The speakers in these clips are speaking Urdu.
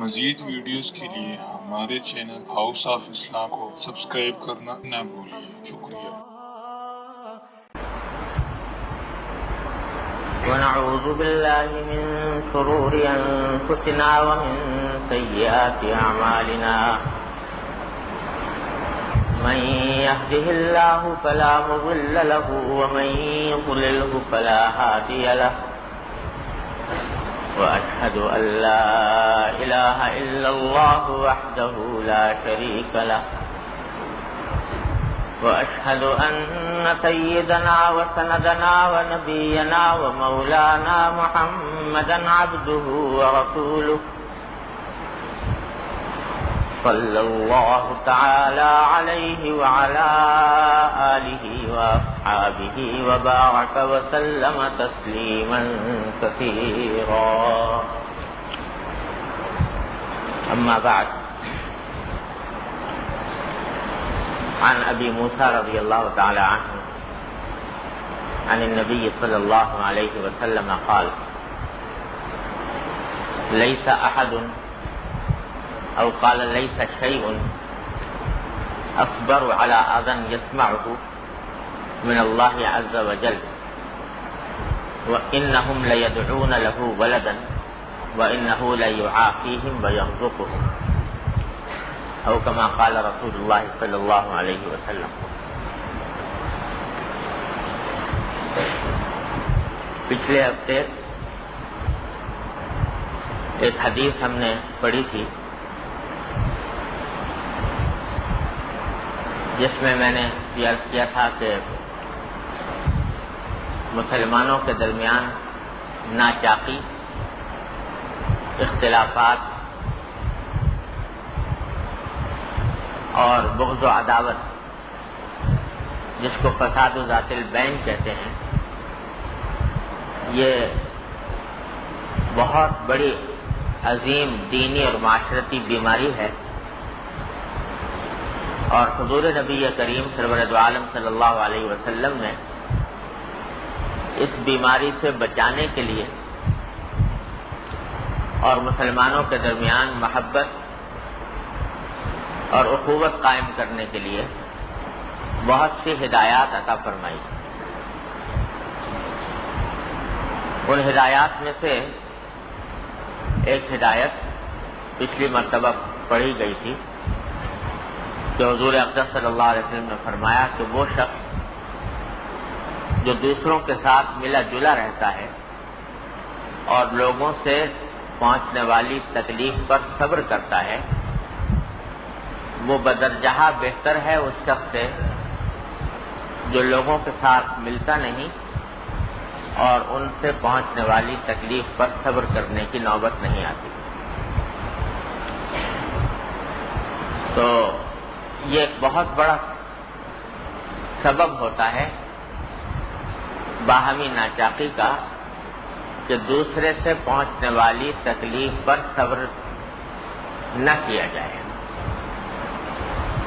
مزید ویڈیوز کے لیے ہمارے چینل ہاؤس آف اسلام کو سبسکرائب کرنا نہ بھولیے۔ شکریہ۔ ونعوذ بالله من شرور أنفسنا ومن سيئات أعمالنا من يهده الله فلا مضل له ومن يضلله فلا هادي له وأشهد أن لا إله إلا الله وحده لا شريك له وأشهد أن سيدنا وسندنا ونبينا ومولانا محمدا عبده ورسوله صلى الله تعالى عليه وعلى آله وأصحابه وبارك وسلم تسليما كثيرا. أما بعد، عن أبي موسى رضي الله تعالى عنه عن النبي صلى الله عليه وسلم قال: ليس أحد أو قال ليس شيء أكبر على أذى يسمعه من الله عز وجل وإنهم ليدعون له ولدا وإنه ليعافيهم ويرزقهم أو كما قال رسول الله صلى الله عليه وسلم. پچھلے ہفتے ایک حدیث ہم نے پڑھی تھی جس میں نے عرض کیا تھا کہ مسلمانوں کے درمیان ناچاقی، اختلافات اور بغض و عداوت، جس کو فساد ذات البین کہتے ہیں، یہ بہت بڑی عظیم دینی اور معاشرتی بیماری ہے، اور حضور نبی کریم سرور دو عالم صلی اللہ علیہ وسلم نے اس بیماری سے بچانے کے لیے اور مسلمانوں کے درمیان محبت اور اخوت قائم کرنے کے لیے بہت سی ہدایات عطا فرمائی. ان ہدایات میں سے ایک ہدایت پچھلی مرتبہ پڑھی گئی تھی کہ حضور اقدس صلی اللہ علیہ وسلم نے فرمایا کہ وہ شخص جو دوسروں کے ساتھ ملا جلا رہتا ہے اور لوگوں سے پہنچنے والی تکلیف پر صبر کرتا ہے، وہ بدرجہ بہتر ہے اس شخص سے جو لوگوں کے ساتھ ملتا نہیں اور ان سے پہنچنے والی تکلیف پر صبر کرنے کی نوبت نہیں آتی. تو یہ ایک بہت بڑا سبب ہوتا ہے باہمی ناچاقی کا کہ دوسرے سے پہنچنے والی تکلیف پر صبر نہ کیا جائے.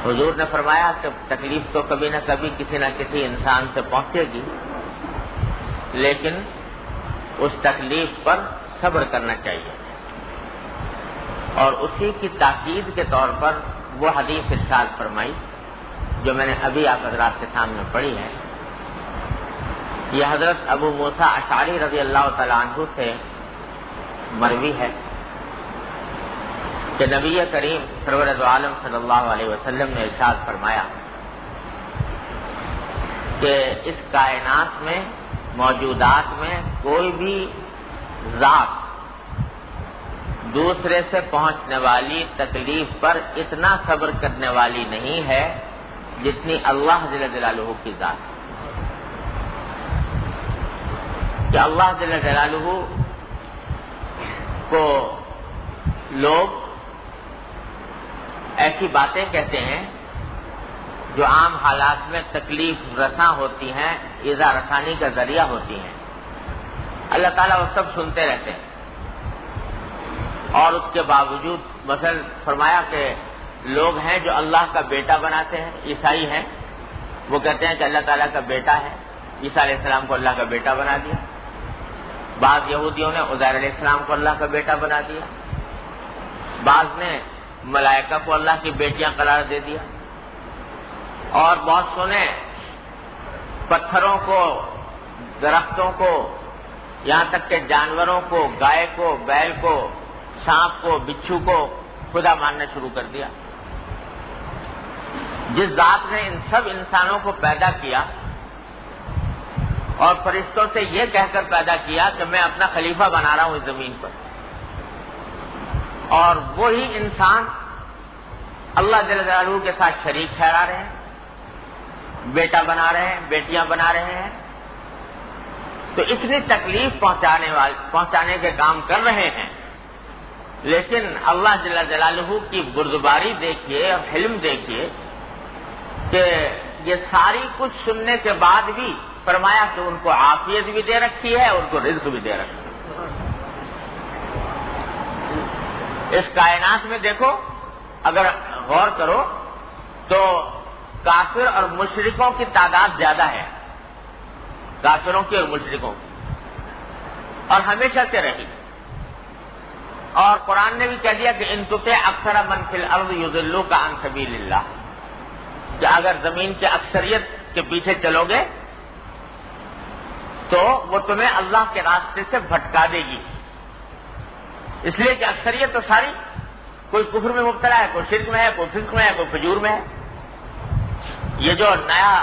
حضور نے فرمایا کہ تکلیف تو کبھی نہ کبھی کسی نہ کسی انسان سے پہنچے گی، لیکن اس تکلیف پر صبر کرنا چاہیے. اور اسی کی تاکید کے طور پر وہ حدیث ارشاد فرمائی جو میں نے ابھی آپ حضرات کے سامنے پڑھی ہے. یہ حضرت ابو موسیٰ اشعری رضی اللہ تعالیٰ عنہ سے مروی ہے کہ نبی کریم سرور دو عالم صلی اللہ علیہ وسلم نے ارشاد فرمایا کہ اس کائنات میں، موجودات میں کوئی بھی ذات دوسرے سے پہنچنے والی تکلیف پر اتنا صبر کرنے والی نہیں ہے جتنی اللہ جل جلالہ کی ذات. کہ اللہ جل جلالہ کو لوگ ایسی باتیں کہتے ہیں جو عام حالات میں تکلیف رساں ہوتی ہیں، ایذا رسانی کا ذریعہ ہوتی ہیں. اللہ تعالیٰ وہ سب سنتے رہتے ہیں، اور اس کے باوجود مثلا فرمایا کہ لوگ ہیں جو اللہ کا بیٹا بناتے ہیں، عیسائی ہیں، وہ کہتے ہیں کہ اللہ تعالیٰ کا بیٹا ہے، عیسیٰ علیہ السلام کو اللہ کا بیٹا بنا دیا. بعض یہودیوں نے عزیر علیہ السلام کو اللہ کا بیٹا بنا دیا. بعض نے ملائکہ کو اللہ کی بیٹیاں قرار دے دیا، اور بہت سونے پتھروں کو، درختوں کو، یہاں تک کہ جانوروں کو، گائے کو، بیل کو، سانپ کو، بچھو کو خدا ماننا شروع کر دیا۔ جس ذات نے ان سب انسانوں کو پیدا کیا اور فرشتوں سے یہ کہہ کر پیدا کیا کہ میں اپنا خلیفہ بنا رہا ہوں اس زمین پر، اور وہی انسان اللہ جل جلالہ کے ساتھ شریک ٹھہرا رہے ہیں، بیٹا بنا رہے ہیں، بیٹیاں بنا رہے ہیں، تو اتنی تکلیف پہنچانے کے کام کر رہے ہیں، لیکن اللہ جل جلالہ کی بردباری دیکھیے اور حلم دیکھیے کہ یہ ساری کچھ سننے کے بعد بھی فرمایا کہ ان کو عافیت بھی دے رکھی ہے، ان کو رزق بھی دے رکھی ہے۔ اس کائنات میں دیکھو، اگر غور کرو تو کافر اور مشرکوں کی تعداد زیادہ ہے، کافروں کی اور مشرکوں کی، اور ہمیشہ سے رہی۔ اور قرآن نے بھی کہہ دیا کہ ان تطع اکثر من فی الارض یضلوک عن سبیل اللہ، کہ اگر زمین کے اکثریت کے پیچھے چلو گے تو وہ تمہیں اللہ کے راستے سے بھٹکا دے گی، اس لیے کہ اکثریت تو ساری کوئی کفر میں مبتلا ہے، کوئی شرک میں ہے، کوئی فسق میں ہے، کوئی فجور میں ہے۔ یہ جو نیا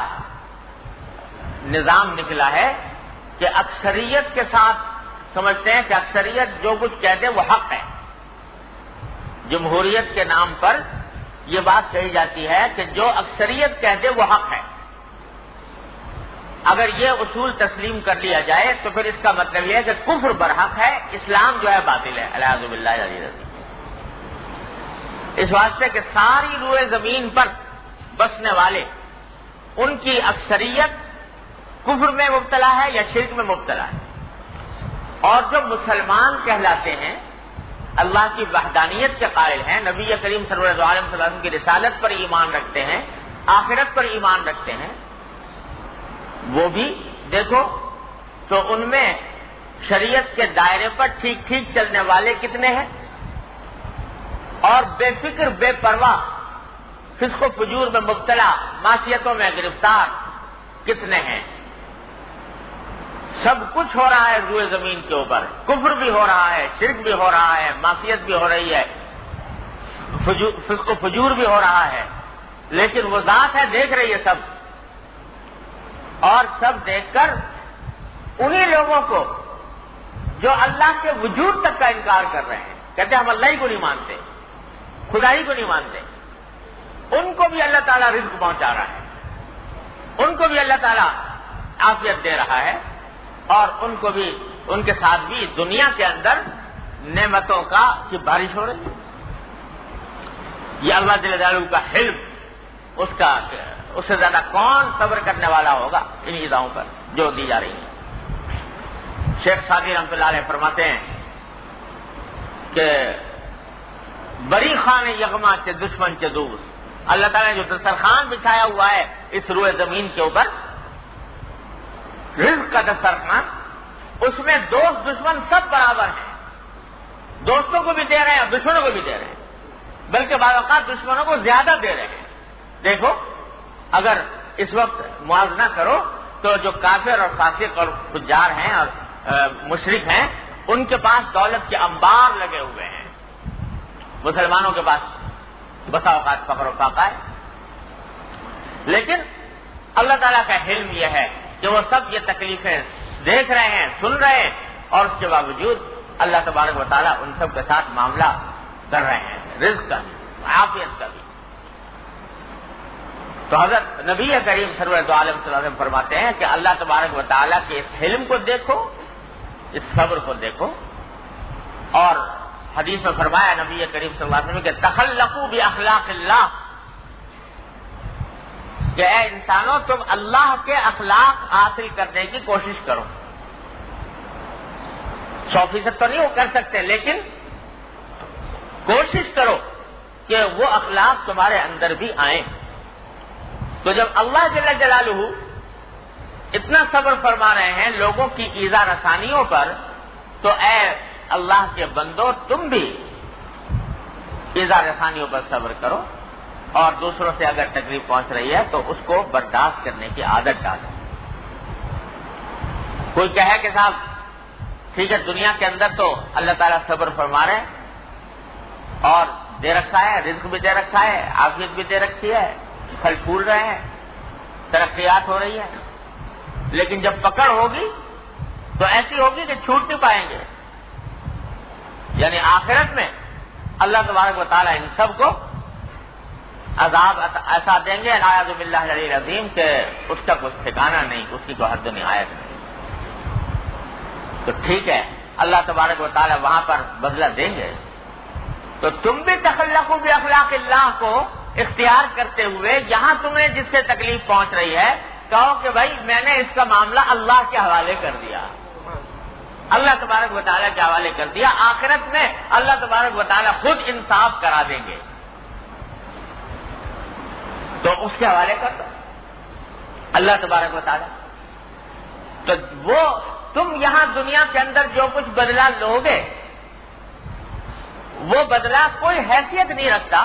نظام نکلا ہے کہ اکثریت کے ساتھ سمجھتے ہیں کہ اکثریت جو کچھ کہتے وہ حق ہے۔ جمہوریت کے نام پر یہ بات کہی جاتی ہے کہ جو اکثریت کہتے وہ حق ہے۔ اگر یہ اصول تسلیم کر لیا جائے تو پھر اس کا مطلب یہ ہے کہ کفر برحق ہے، اسلام جو ہے باطل ہے، الیاذ باللہ العلی العظیم۔ اس واسطے کہ ساری روئے زمین پر بسنے والے، ان کی اکثریت کفر میں مبتلا ہے یا شرک میں مبتلا ہے، اور جو مسلمان کہلاتے ہیں، اللہ کی وحدانیت کے قائل ہیں، نبی کریم صلی اللہ علیہ وسلم کی رسالت پر ایمان رکھتے ہیں، آخرت پر ایمان رکھتے ہیں، وہ بھی دیکھو تو ان میں شریعت کے دائرے پر ٹھیک ٹھیک چلنے والے کتنے ہیں، اور بے فکر بے پرواہ فسق و فجور میں مبتلا، معصیتوں میں گرفتار کتنے ہیں۔ سب کچھ ہو رہا ہے روئے زمین کے اوپر، کفر بھی ہو رہا ہے، شرک بھی ہو رہا ہے، معصیت بھی ہو رہی ہے، فسق و فجور بھی ہو رہا ہے، لیکن وہ ذات ہے دیکھ رہی ہے سب، اور سب دیکھ کر انہی لوگوں کو جو اللہ کے وجود تک کا انکار کر رہے ہیں، کہتے ہیں ہم اللہ ہی کو نہیں مانتے، خدا ہی کو نہیں مانتے، ان کو بھی اللہ تعالیٰ رزق پہنچا رہا ہے، ان کو بھی اللہ تعالیٰ عافیت دے رہا ہے، اور ان کو بھی، ان کے ساتھ بھی دنیا کے اندر نعمتوں کی بارش ہو رہی ہے۔ یہ اللہ جل جلالہ کا حلم، اس سے زیادہ کون صبر کرنے والا ہوگا ان ایذاؤں پر جو دی جا رہی ہیں۔ شیخ سعدی رحمۃ اللہ علیہ فرماتے ہیں کہ بری خان یغما کے دشمن کے دوست، اللہ تعالیٰ نے جو دسترخوان بچھایا ہوا ہے اس روئے زمین کے اوپر، رزق کا دسترخوان، اس میں دوست دشمن سب برابر ہیں، دوستوں کو بھی دے رہے ہیں اور دشمنوں کو بھی دے رہے ہیں، بلکہ بعض اوقات دشمنوں کو زیادہ دے رہے ہیں۔ دیکھو اگر اس وقت موازنہ کرو تو جو کافر اور فاسق اور فجار ہیں اور مشرک ہیں، ان کے پاس دولت کے انبار لگے ہوئے ہیں، مسلمانوں کے پاس بسا اوقات فقر و فاقہ ہے، لیکن اللہ تعالیٰ کا حلم یہ ہے کہ وہ سب یہ تکلیفیں دیکھ رہے ہیں، سن رہے ہیں، اور اس کے باوجود اللہ تبارک و تعالیٰ ان سب کے ساتھ معاملہ کر رہے ہیں، رزق کا بھی، عافیت کا بھی۔ تو حضرت نبی کریم صلی اللہ علیہ وسلم فرماتے ہیں کہ اللہ تبارک و تعالیٰ کے اس حلم کو دیکھو، اس صبر کو دیکھو، اور حدیث میں فرمایا نبی کریم صلی اللہ علیہ وسلم کہ تخلقوا باخلاق اللہ، کہ اے انسانوں تم اللہ کے اخلاق حاصل کرنے کی کوشش کرو۔ 100% تو نہیں وہ کر سکتے، لیکن کوشش کرو کہ وہ اخلاق تمہارے اندر بھی آئیں۔ تو جب اللہ جل جلالہ اتنا صبر فرما رہے ہیں لوگوں کی ایذا رسانیوں پر، تو اے اللہ کے بندو تم بھی ایذا رسانیوں پر صبر کرو، اور دوسروں سے اگر تکلیف پہنچ رہی ہے تو اس کو برداشت کرنے کی عادت ڈالو۔ کوئی کہے کہ صاحب ٹھیک ہے، دنیا کے اندر تو اللہ تعالیٰ صبر فرما رہے ہیں اور دے رکھا ہے، رزق بھی دے رکھا ہے، عافیت بھی دے رکھی ہے، پھل پھول رہے ہیں، ترقیات ہو رہی ہے، لیکن جب پکڑ ہوگی تو ایسی ہوگی کہ چھوٹ نہیں پائیں گے، یعنی آخرت میں اللہ تبارک و تعالیٰ ان سب کو عذاب ایسا دیں گے نعوذ باللہ العلی العظیم کہ اس کا کچھ ٹھکانہ نہیں، اس کی کوئی حد و نہایت نہیں۔ تو ٹھیک ہے، اللہ تبارک و تعالیٰ وہاں پر بدلہ دیں گے، تو تم بھی تخلقوا باخلاق اللہ کو اختیار کرتے ہوئے یہاں تمہیں جس سے تکلیف پہنچ رہی ہے کہو کہ بھائی میں نے اس کا معاملہ اللہ کے حوالے کر دیا، اللہ تبارک و تعالیٰ کے حوالے کر دیا، آخرت میں اللہ تبارک و تعالیٰ خود انصاف کرا دیں گے، تو اس کے حوالے کر دو اللہ تبارک و تعالیٰ۔ تو وہ تم یہاں دنیا کے اندر جو کچھ بدلہ لوگے وہ بدلہ کوئی حیثیت نہیں رکھتا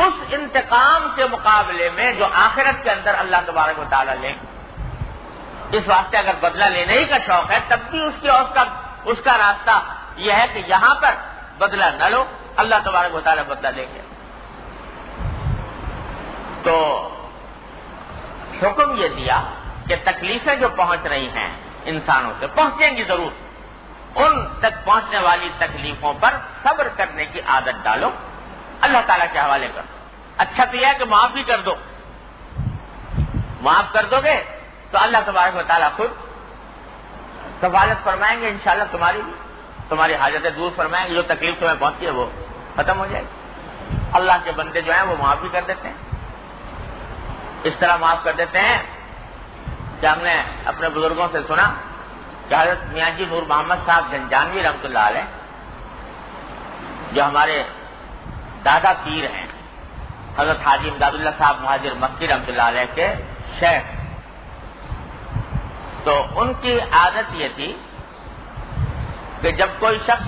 اس انتقام کے مقابلے میں جو آخرت کے اندر اللہ تبارک و تعالیٰ لیں۔ اس واسطے اگر بدلہ لینے ہی کا شوق ہے تب بھی اس کا راستہ یہ ہے کہ یہاں پر بدلہ نہ لو، اللہ تبارک و تعالیٰ بدلہ لیں گے۔ تو حکم یہ دیا کہ تکلیفیں جو پہنچ رہی ہیں انسانوں سے پہنچیں گی ضرور، ان تک پہنچنے والی تکلیفوں پر صبر کرنے کی عادت ڈالو، اللہ تعالیٰ کے حوالے کر دو۔ اچھا تو یہ ہے کہ معاف بھی کر دو، معاف کر دو گے تو اللہ تبارک و تعالیٰ خود کفالت فرمائیں گے انشاءاللہ تمہاری بھی، تمہاری حاجتیں دور فرمائیں گے، جو تکلیف تمہیں پہنچی ہے وہ ختم ہو جائے گی۔ اللہ کے بندے جو ہیں وہ معاف بھی کر دیتے ہیں، اس طرح معاف کر دیتے ہیں کہ ہم نے اپنے بزرگوں سے سنا کہ حضرت میاں جی نور محمد صاحب گنجانوی رحمۃ اللہ علیہ جو ہمارے دادا پیر ہیں، حضرت حاجی امداد اللہ صاحب مہاجر مکی رحمۃ اللہ علیہ کے شیخ، تو ان کی عادت یہ تھی کہ جب کوئی شخص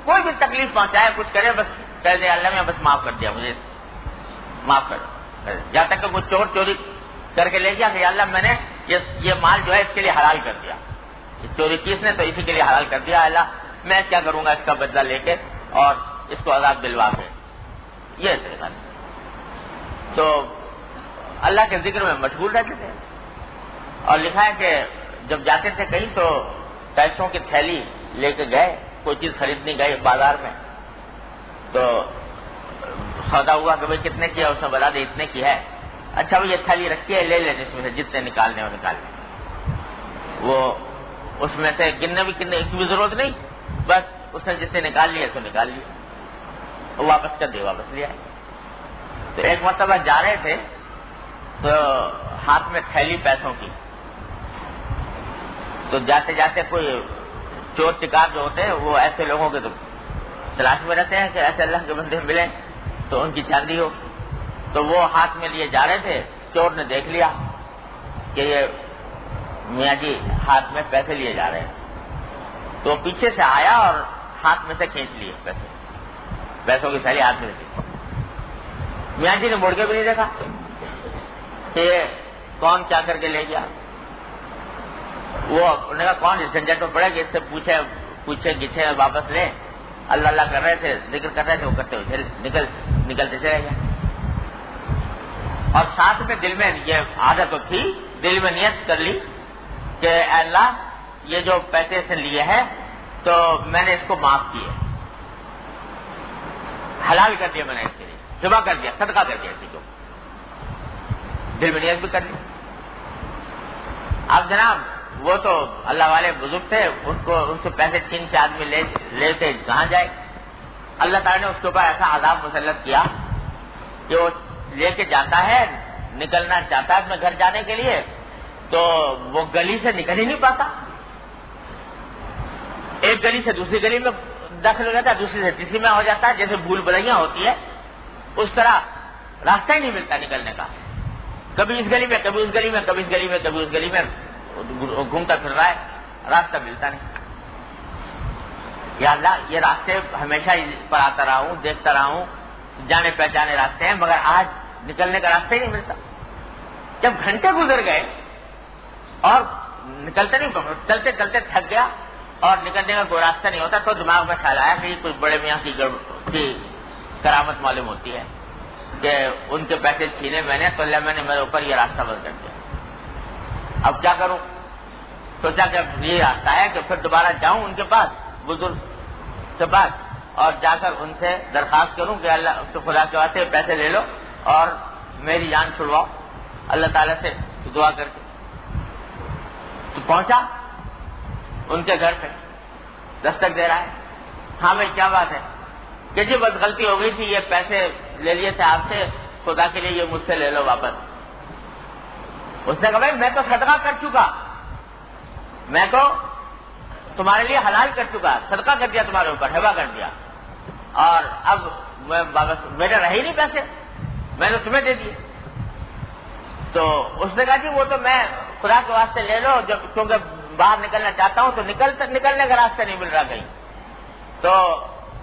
کوئی بھی تکلیف پہنچائے کچھ کرے بس کہہ دے اللہ میں بس معاف کر دیا، مجھے معاف کر دو، جہاں تک کہ کوئی چور چوری کر کے لے گیا کہ اللہ میں نے یہ مال جو ہے اس کے لیے حلال کر دیا، چوری کی اس نے تو اسی کے لیے حلال کر دیا، اللہ میں کیا کروں گا اس کا بدلہ لے کے اور اس کو عذاب دلوا کے، یہ طریقہ نہیں۔ تو اللہ کے ذکر میں مشغول رہتے تھے، اور لکھا ہے کہ جب جاتے تھے کہیں تو پیسوں کی تھیلی لے کے گئے، کوئی چیز خریدنے گئے بازار میں، تو سودا ہوا کہ بھائی کتنے کی ہے، اس نے بتا دے اتنے کی ہے، اچھا وہ یہ تھیلی رکھی ہے لے لیں، اس میں سے جتنے نکالنے ہو نکال لیں، وہ اس میں سے گننے کی بھی ضرورت نہیں، بس اس نے جتنے نکال لیے تو نکال لیے، وہ واپس کر دے، واپس لے آئے۔ تو ایک مرتبہ جا رہے تھے تو ہاتھ میں تھیلی پیسوں کی، تو جاتے جاتے کوئی چور چکار جو ہوتے ہیں وہ ایسے لوگوں کے تو تلاش میں رہتے ہیں کہ ایسے اللہ کے بندے ملیں تو ان کی چاندی ہو، تو وہ ہاتھ میں لیے جا رہے تھے، چور نے دیکھ لیا کہ یہ میاں جی ہاتھ میں پیسے لیے جا رہے ہیں، تو پیچھے سے آیا اور ہاتھ میں سے کھینچ لیے پیسوں کی تھیلی ہاتھ میں سے، میاں جی نے مڑ کے بھی نہیں دیکھا کہ یہ کون کیا کر کے لے گیا، وہ انہوں نے کہا کون اس جھنجٹ میں پڑے گا، اس سے پوچھے گچھے واپس لے، اللہ اللہ کر رہے تھے، ذکر کر رہے تھے، وہ کرتے ہوئے نکلتے چلے گئے، اور ساتھ میں دل میں یہ عادت تھی، دل میں نیت کر لی کہ اے اللہ یہ جو پیسے سے لیے ہیں تو میں نے اس کو معاف کیے، حلال کر دیا، میں نے اس کے لیے جمع کر دیا، صدقہ کر دیا، اسی کو دل میں نیت بھی کر لی۔ اب جناب وہ تو اللہ والے بزرگ تھے، ان سے پیسے چھین کے آدمی لے کے کہاں جائے، اللہ تعالیٰ نے اس کے اوپر ایسا عذاب مسلط کیا کہ وہ لے کے جاتا ہے، نکلنا چاہتا ہے اپنے گھر جانے کے لیے تو وہ گلی سے نکل ہی نہیں پاتا، ایک گلی سے دوسری گلی میں داخل ہو جاتا ہے، دوسری سے تیسری میں ہو جاتا ہے، جیسے بھول بھلائیاں ہوتی ہے اس طرح راستہ ہی نہیں ملتا نکلنے کا، کبھی اس گلی میں کبھی اس گلی میں کبھی اس گلی میں کبھی اس گلی میں گھومتا پھر رہا ہے، راستہ ملتا نہیں۔ یا اللہ یہ راستے ہمیشہ پر آتا رہا ہوں، دیکھتا رہا ہوں، جانے پہچانے راستے ہیں، مگر آج نکلنے کا راستہ ہی نہیں ملتا۔ جب گھنٹے گزر گئے اور نکلتے نہیں، چلتے چلتے تھک گیا اور نکلنے کا کوئی راستہ نہیں ہوتا، تو دماغ میں خیال آیا کہ یہ کوئی بڑے میاں کی کرامت معلوم ہوتی ہے کہ ان کے پیسے چھینے میں نے، تو اللہ میں نے میرے اوپر یہ راستہ بند کر دیا، اب کیا کروں؟ سوچا کہ یہ راستہ ہے کہ پھر دوبارہ جاؤں ان کے پاس، بزرگ کے پاس، اور جا کر ان سے درخواست کروں کہ اللہ تو خدا کے واسطے پیسے لے لو اور میری جان چھڑواؤ اللہ تعالیٰ سے دعا کر کے۔ تو پہنچا ان کے گھر پہ، دستک دے رہا ہے، ہاں بھائی کیا بات ہے؟ کہ جی بس غلطی ہو گئی تھی، یہ پیسے لے لیے تھے آپ سے، خدا کے لیے یہ مجھ سے لے لو واپس۔ اس نے کہا بھائی میں تو صدقہ کر چکا، میں تو تمہارے لیے حلال کر چکا، صدقہ کر دیا تمہارے اوپر، ہبہ کر دیا، اور اب میرے رہے نہیں پیسے، میں نے تمہیں دے دیے۔ تو اس نے کہا جی وہ تو میں خدا کے واسطے لے لو، جب کیونکہ باہر نکلنا چاہتا ہوں تو نکلنے کا راستہ نہیں مل رہا کہیں، تو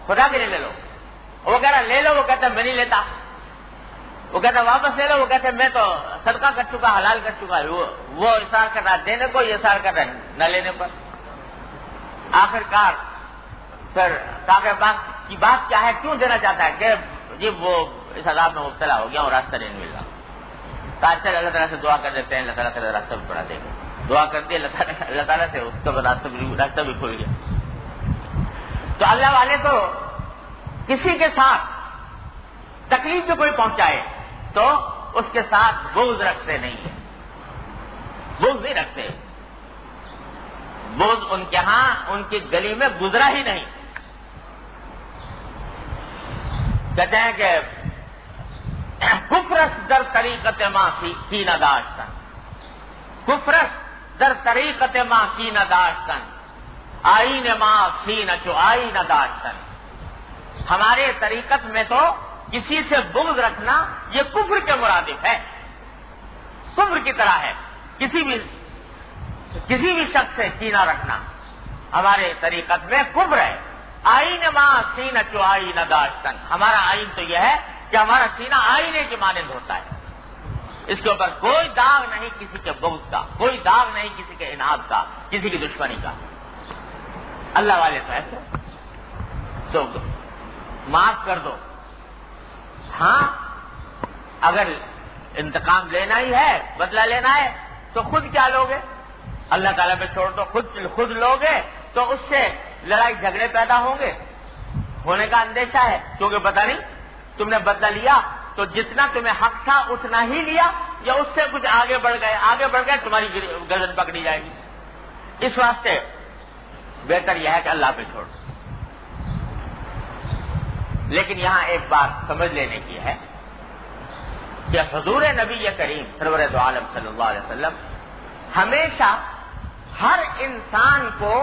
خدا کے لیے لے لو۔ وہ کہہ رہا لے لو، وہ کہتا میں نہیں لیتا، وہ کہتا واپس لے لو، وہ کہتے میں تو صدقہ کر چکا، حلال کر چکا۔ وہ اصرار کر رہا دینے کو، یہ اصرار کر رہا ہے نہ لینے پر۔ آخر کار پھر کاغذ باغ کی بات کیا ہے، کیوں دینا چاہتا ہے کہ جی وہ اس عذاب میں مبتلا ہو گیا اور راستہ نہیں مل رہا۔ کہا چل اللہ تعالیٰ سے دعا کر دیتے ہیں، اللہ تعالیٰ کا راستہ بھی بڑھا دے گا۔ دعا کر دی اللہ تعالیٰ سے، اس کا راستہ بھی کھل گیا۔ تو اللہ والے تو کسی کے ساتھ تکلیف جو کوئی پہنچائے تو اس کے ساتھ بغض رکھتے نہیں ہیں، بغض نہیں رکھتے، بغض ان کے ہاں ان کی گلی میں گزرا ہی نہیں۔ کہتے ہیں کہ کفرس در طریقت ما کی نداشتن، کفرس در طریقت ما کی نداشتن، آئین ما سین چو آئی نداشتن۔ ہمارے طریقت میں تو کسی سے بغض رکھنا یہ کفر کے مرادف ہے، کفر کی طرح ہے، کسی بھی شخص سے کینہ رکھنا ہمارے طریقت میں کفر ہے۔ آئین ما سین چو آئی نداشتن، ہمارا آئین تو یہ ہے کہ ہمارا سینہ آئینے کے مانند ہوتا ہے، اس کے اوپر کوئی داغ نہیں کسی کے بغض کا، کوئی داغ نہیں کسی کے اناد کا، کسی کی دشمنی کا۔ اللہ والے تو ایسے تو معاف کر دو، ہاں اگر انتقام لینا ہی ہے، بدلہ لینا ہے تو خود کیا لوگے، اللہ تعالیٰ پہ چھوڑ دو، خود لوگے تو اس سے لڑائی جھگڑے پیدا ہوں گے، ہونے کا اندیشہ ہے، کیونکہ پتہ نہیں تم نے بدلہ لیا تو جتنا تمہیں حق تھا اتنا ہی لیا یا اس سے کچھ آگے بڑھ گئے تمہاری گردن پکڑی جائے گی۔ اس واسطے بہتر یہ ہے کہ اللہ پہ چھوڑ دو۔ لیکن یہاں ایک بات سمجھ لینے کی ہے کہ حضور نبی کریم سرور دو عالم صلی اللہ علیہ وسلم ہمیشہ ہر انسان کو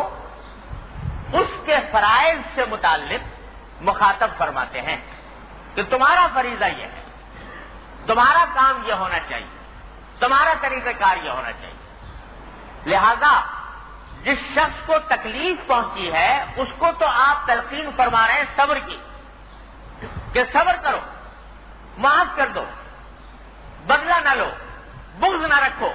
اس کے فرائض سے متعلق مخاطب فرماتے ہیں کہ تمہارا فریضہ یہ ہے، تمہارا کام یہ ہونا چاہیے، تمہارا طریقہ کار یہ ہونا چاہیے۔ لہذا جس شخص کو تکلیف پہنچی ہے اس کو تو آپ تلقین فرما رہے ہیں صبر کی، کہ صبر کرو، معاف کر دو، بدلہ نہ لو، بغض نہ رکھو،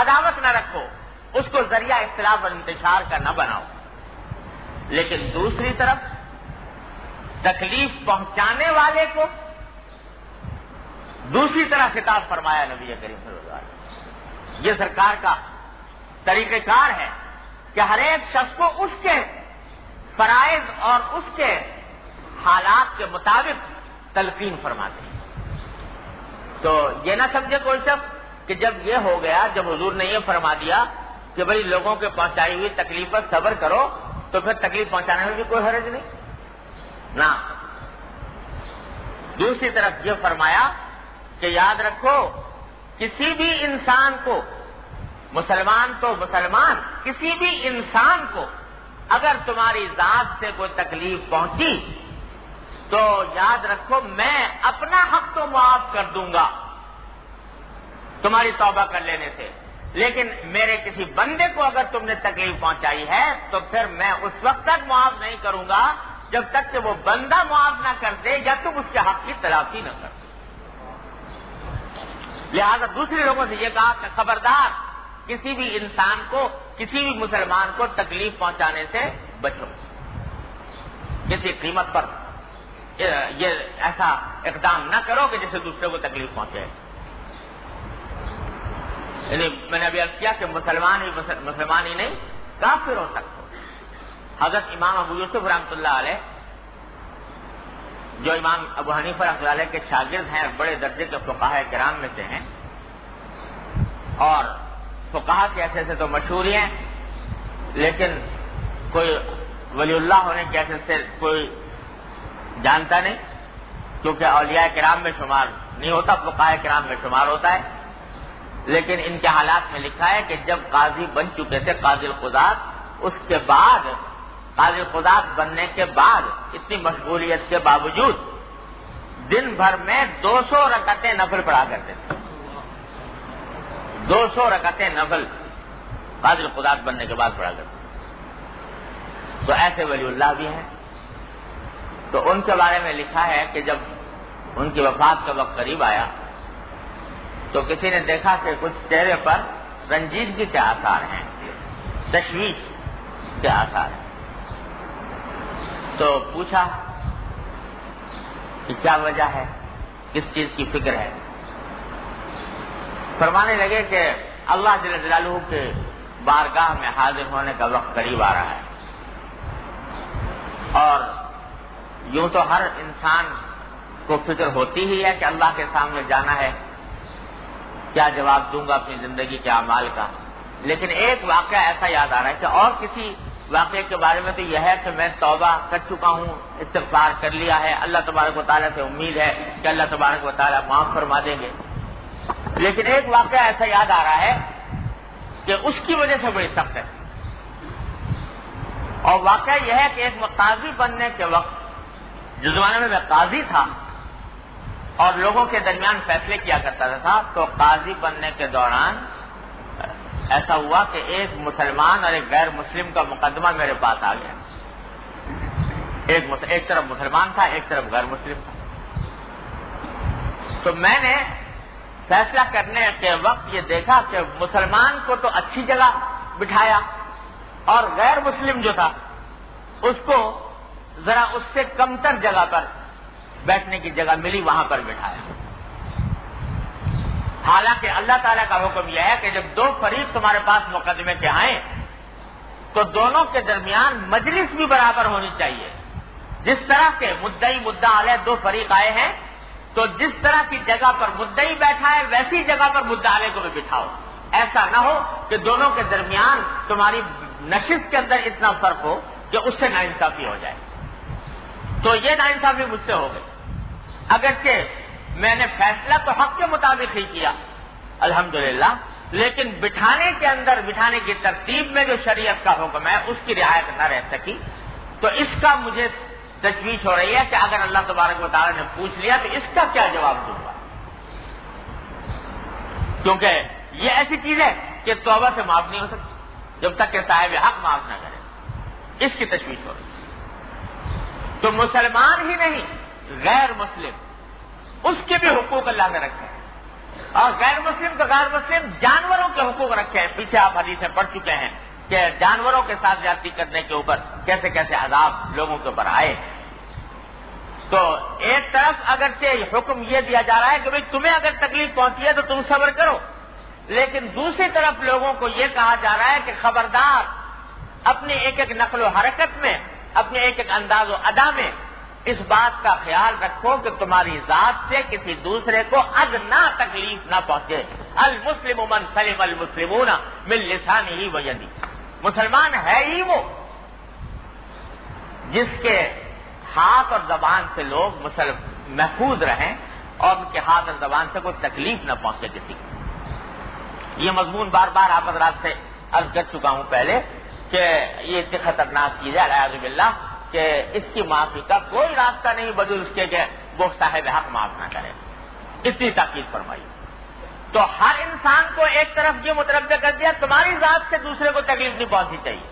عداوت نہ رکھو، اس کو ذریعہ اختلاف اور انتشار کا نہ بناؤ۔ لیکن دوسری طرف تکلیف پہنچانے والے کو دوسری طرح خطاب فرمایا نبی کریم صلی اللہ علیہ وسلم۔ یہ سرکار کا طریقہ کار ہے کہ ہر ایک شخص کو اس کے فرائض اور اس کے حالات کے مطابق تلقین فرماتے ہیں۔ تو یہ نہ سمجھے کوئی شخص کہ جب یہ ہو گیا، جب حضور نے یہ فرما دیا کہ بھئی لوگوں کے پہنچائی ہوئی تکلیف پر صبر کرو، تو پھر تکلیف پہنچانے میں بھی کوئی حرج نہیں نہ۔ دوسری طرف یہ فرمایا کہ یاد رکھو کسی بھی انسان کو، مسلمان تو مسلمان، کسی بھی انسان کو اگر تمہاری ذات سے کوئی تکلیف پہنچی تو یاد رکھو میں اپنا حق تو معاف کر دوں گا تمہاری توبہ کر لینے سے، لیکن میرے کسی بندے کو اگر تم نے تکلیف پہنچائی ہے تو پھر میں اس وقت تک معاف نہیں کروں گا جب تک کہ وہ بندہ معاف نہ کر دے یا تم اس کے حق کی تلافی نہ کر دے۔ لہذا دوسرے لوگوں سے یہ کہا کہ خبردار کسی بھی انسان کو، کسی بھی مسلمان کو تکلیف پہنچانے سے بچو، کسی قیمت پر یہ ایسا اقدام نہ کرو کہ جس سے دوسرے کو تکلیف پہنچے۔ یعنی میں نے ابھی عرض کیا کہ مسلمان ہی نہیں، کافر ہو سکتے۔ حضرت امام ابو یوسف رحمۃ اللہ علیہ، جو امام ابو حنیفہ رحمۃ اللہ علیہ کے شاگرد ہیں، بڑے درجے کے فقہاء کرام میں سے ہیں، اور فقہاء کے حیثیت سے تو مشہور ہی ہیں، لیکن کوئی ولی اللہ ہونے کی حیثیت سے کوئی جانتا نہیں، کیونکہ اولیاء کرام میں شمار نہیں ہوتا، فقہاء کرام میں شمار ہوتا ہے۔ لیکن ان کے حالات میں لکھا ہے کہ جب قاضی بن چکے تھے، قاضی القضات، اس کے بعد قاضی القضات بننے کے بعد اتنی مشغولیت کے باوجود دن بھر میں 200 رکعتیں نفل پڑھا کرتے تھے۔ 200 رکعتیں نفل قاضی القضات بننے کے بعد پڑھا کرتے تھے۔ تو ایسے ولی اللہ بھی ہیں۔ تو ان کے بارے میں لکھا ہے کہ جب ان کی وفات کا وقت قریب آیا تو کسی نے دیکھا کہ کچھ چہرے پر رنجیدگی کے آثار ہیں، تشویش کے آثار ہیں۔ تو پوچھا کہ کیا وجہ ہے، کس چیز کی فکر ہے؟ فرمانے لگے کہ اللہ جل جلالہ کے بارگاہ میں حاضر ہونے کا وقت قریب آ رہا ہے، اور یوں تو ہر انسان کو فکر ہوتی ہی ہے کہ اللہ کے سامنے جانا ہے، کیا جواب دوں گا اپنی زندگی کے اعمال کا، لیکن ایک واقعہ ایسا یاد آ رہا ہے کہ اور کسی واقعے کے بارے میں تو یہ ہے کہ میں توبہ کر چکا ہوں، استغفار کر لیا ہے، اللہ تبارک و تعالیٰ سے امید ہے کہ اللہ تبارک و تعالیٰ معاف فرما دیں گے، لیکن ایک واقعہ ایسا یاد آ رہا ہے کہ اس کی وجہ سے بڑی سخت ہے۔ اور واقعہ یہ ہے کہ ایک قاضی بننے کے وقت، جو زمانے میں قاضی تھا اور لوگوں کے درمیان فیصلے کیا کرتا تھا، تو قاضی بننے کے دوران ایسا ہوا کہ ایک مسلمان اور ایک غیر مسلم کا مقدمہ میرے پاس آ گیا۔ ایک طرف مسلمان تھا، ایک طرف غیر مسلم تھا۔ تو میں نے فیصلہ کرنے کے وقت یہ دیکھا کہ مسلمان کو تو اچھی جگہ بٹھایا اور غیر مسلم جو تھا اس کو ذرا اس سے کمتر جگہ پر بیٹھنے کی جگہ ملی، وہاں پر بٹھایا۔ حالانکہ اللہ تعالیٰ کا حکم یہ ہے کہ جب دو فریق تمہارے پاس مقدمے کے آئیں تو دونوں کے درمیان مجلس بھی برابر ہونی چاہیے۔ جس طرح کے مدعی مدعا علیہ دو فریق آئے ہیں تو جس طرح کی جگہ پر مدعی بیٹھا ہے ویسی جگہ پر مدعا علیہ کو بھی بٹھاؤ۔ ایسا نہ ہو کہ دونوں کے درمیان تمہاری نشست کے اندر اتنا فرق ہو کہ اس سے ناانصافی ہو جائے۔ تو یہ ناانصافی مجھ سے ہو گئی، اگرچہ میں نے فیصلہ تو حق کے مطابق ہی کیا الحمدللہ، لیکن بٹھانے کی ترتیب میں جو شریعت کا حکم ہے اس کی رعایت نہ رہ سکی۔ تو اس کا مجھے تشویش ہو رہی ہے کہ اگر اللہ تبارک و تعالیٰ نے پوچھ لیا تو اس کا کیا جواب دوں گا، کیونکہ یہ ایسی چیز ہے کہ توبہ سے معاف نہیں ہو سکتی جب تک کہ صاحب حق معاف نہ کرے۔ اس کی تشویش ہو رہی ہے۔ تو مسلمان ہی نہیں، غیر مسلم، اس کے بھی حقوق اللہ نے رکھے ہیں، اور غیر مسلم تو غیر مسلم جانوروں کے حقوق رکھے ہیں۔ پیچھے آپ حدیثیں پڑھ چکے ہیں کہ جانوروں کے ساتھ زیادتی کرنے کے اوپر کیسے کیسے عذاب لوگوں کے اوپر آئے۔ تو ایک طرف اگرچہ حکم یہ دیا جا رہا ہے کہ بھئی تمہیں اگر تکلیف پہنچی ہے تو تم صبر کرو، لیکن دوسری طرف لوگوں کو یہ کہا جا رہا ہے کہ خبردار اپنی ایک ایک نقل و حرکت میں، اپنے ایک ایک انداز و ادا میں اس بات کا خیال رکھو کہ تمہاری ذات سے کسی دوسرے کو ادنا تکلیف نہ پہنچے۔ المسلم من سلم المسلمون من لسانہ و یدہ، مسلمان ہے ہی وہ جس کے ہاتھ اور زبان سے لوگ محفوظ رہیں اور ان کے ہاتھ اور زبان سے کوئی تکلیف نہ پہنچے کسی کو۔ یہ مضمون بار بار آپ حضرات سے عرض کر چکا ہوں پہلے کہ یہ اتنی خطرناک چیز ہے اعوذ باللہ کہ اس کی معافی کا کوئی راستہ نہیں بجز اس کے کہ وہ صاحب حق معاف نہ کرے، اتنی تاکید فرمائی۔ تو ہر انسان کو ایک طرف یہ متربع کر دیا تمہاری ذات سے دوسرے کو تکلیف نہیں پہنچنی چاہیے،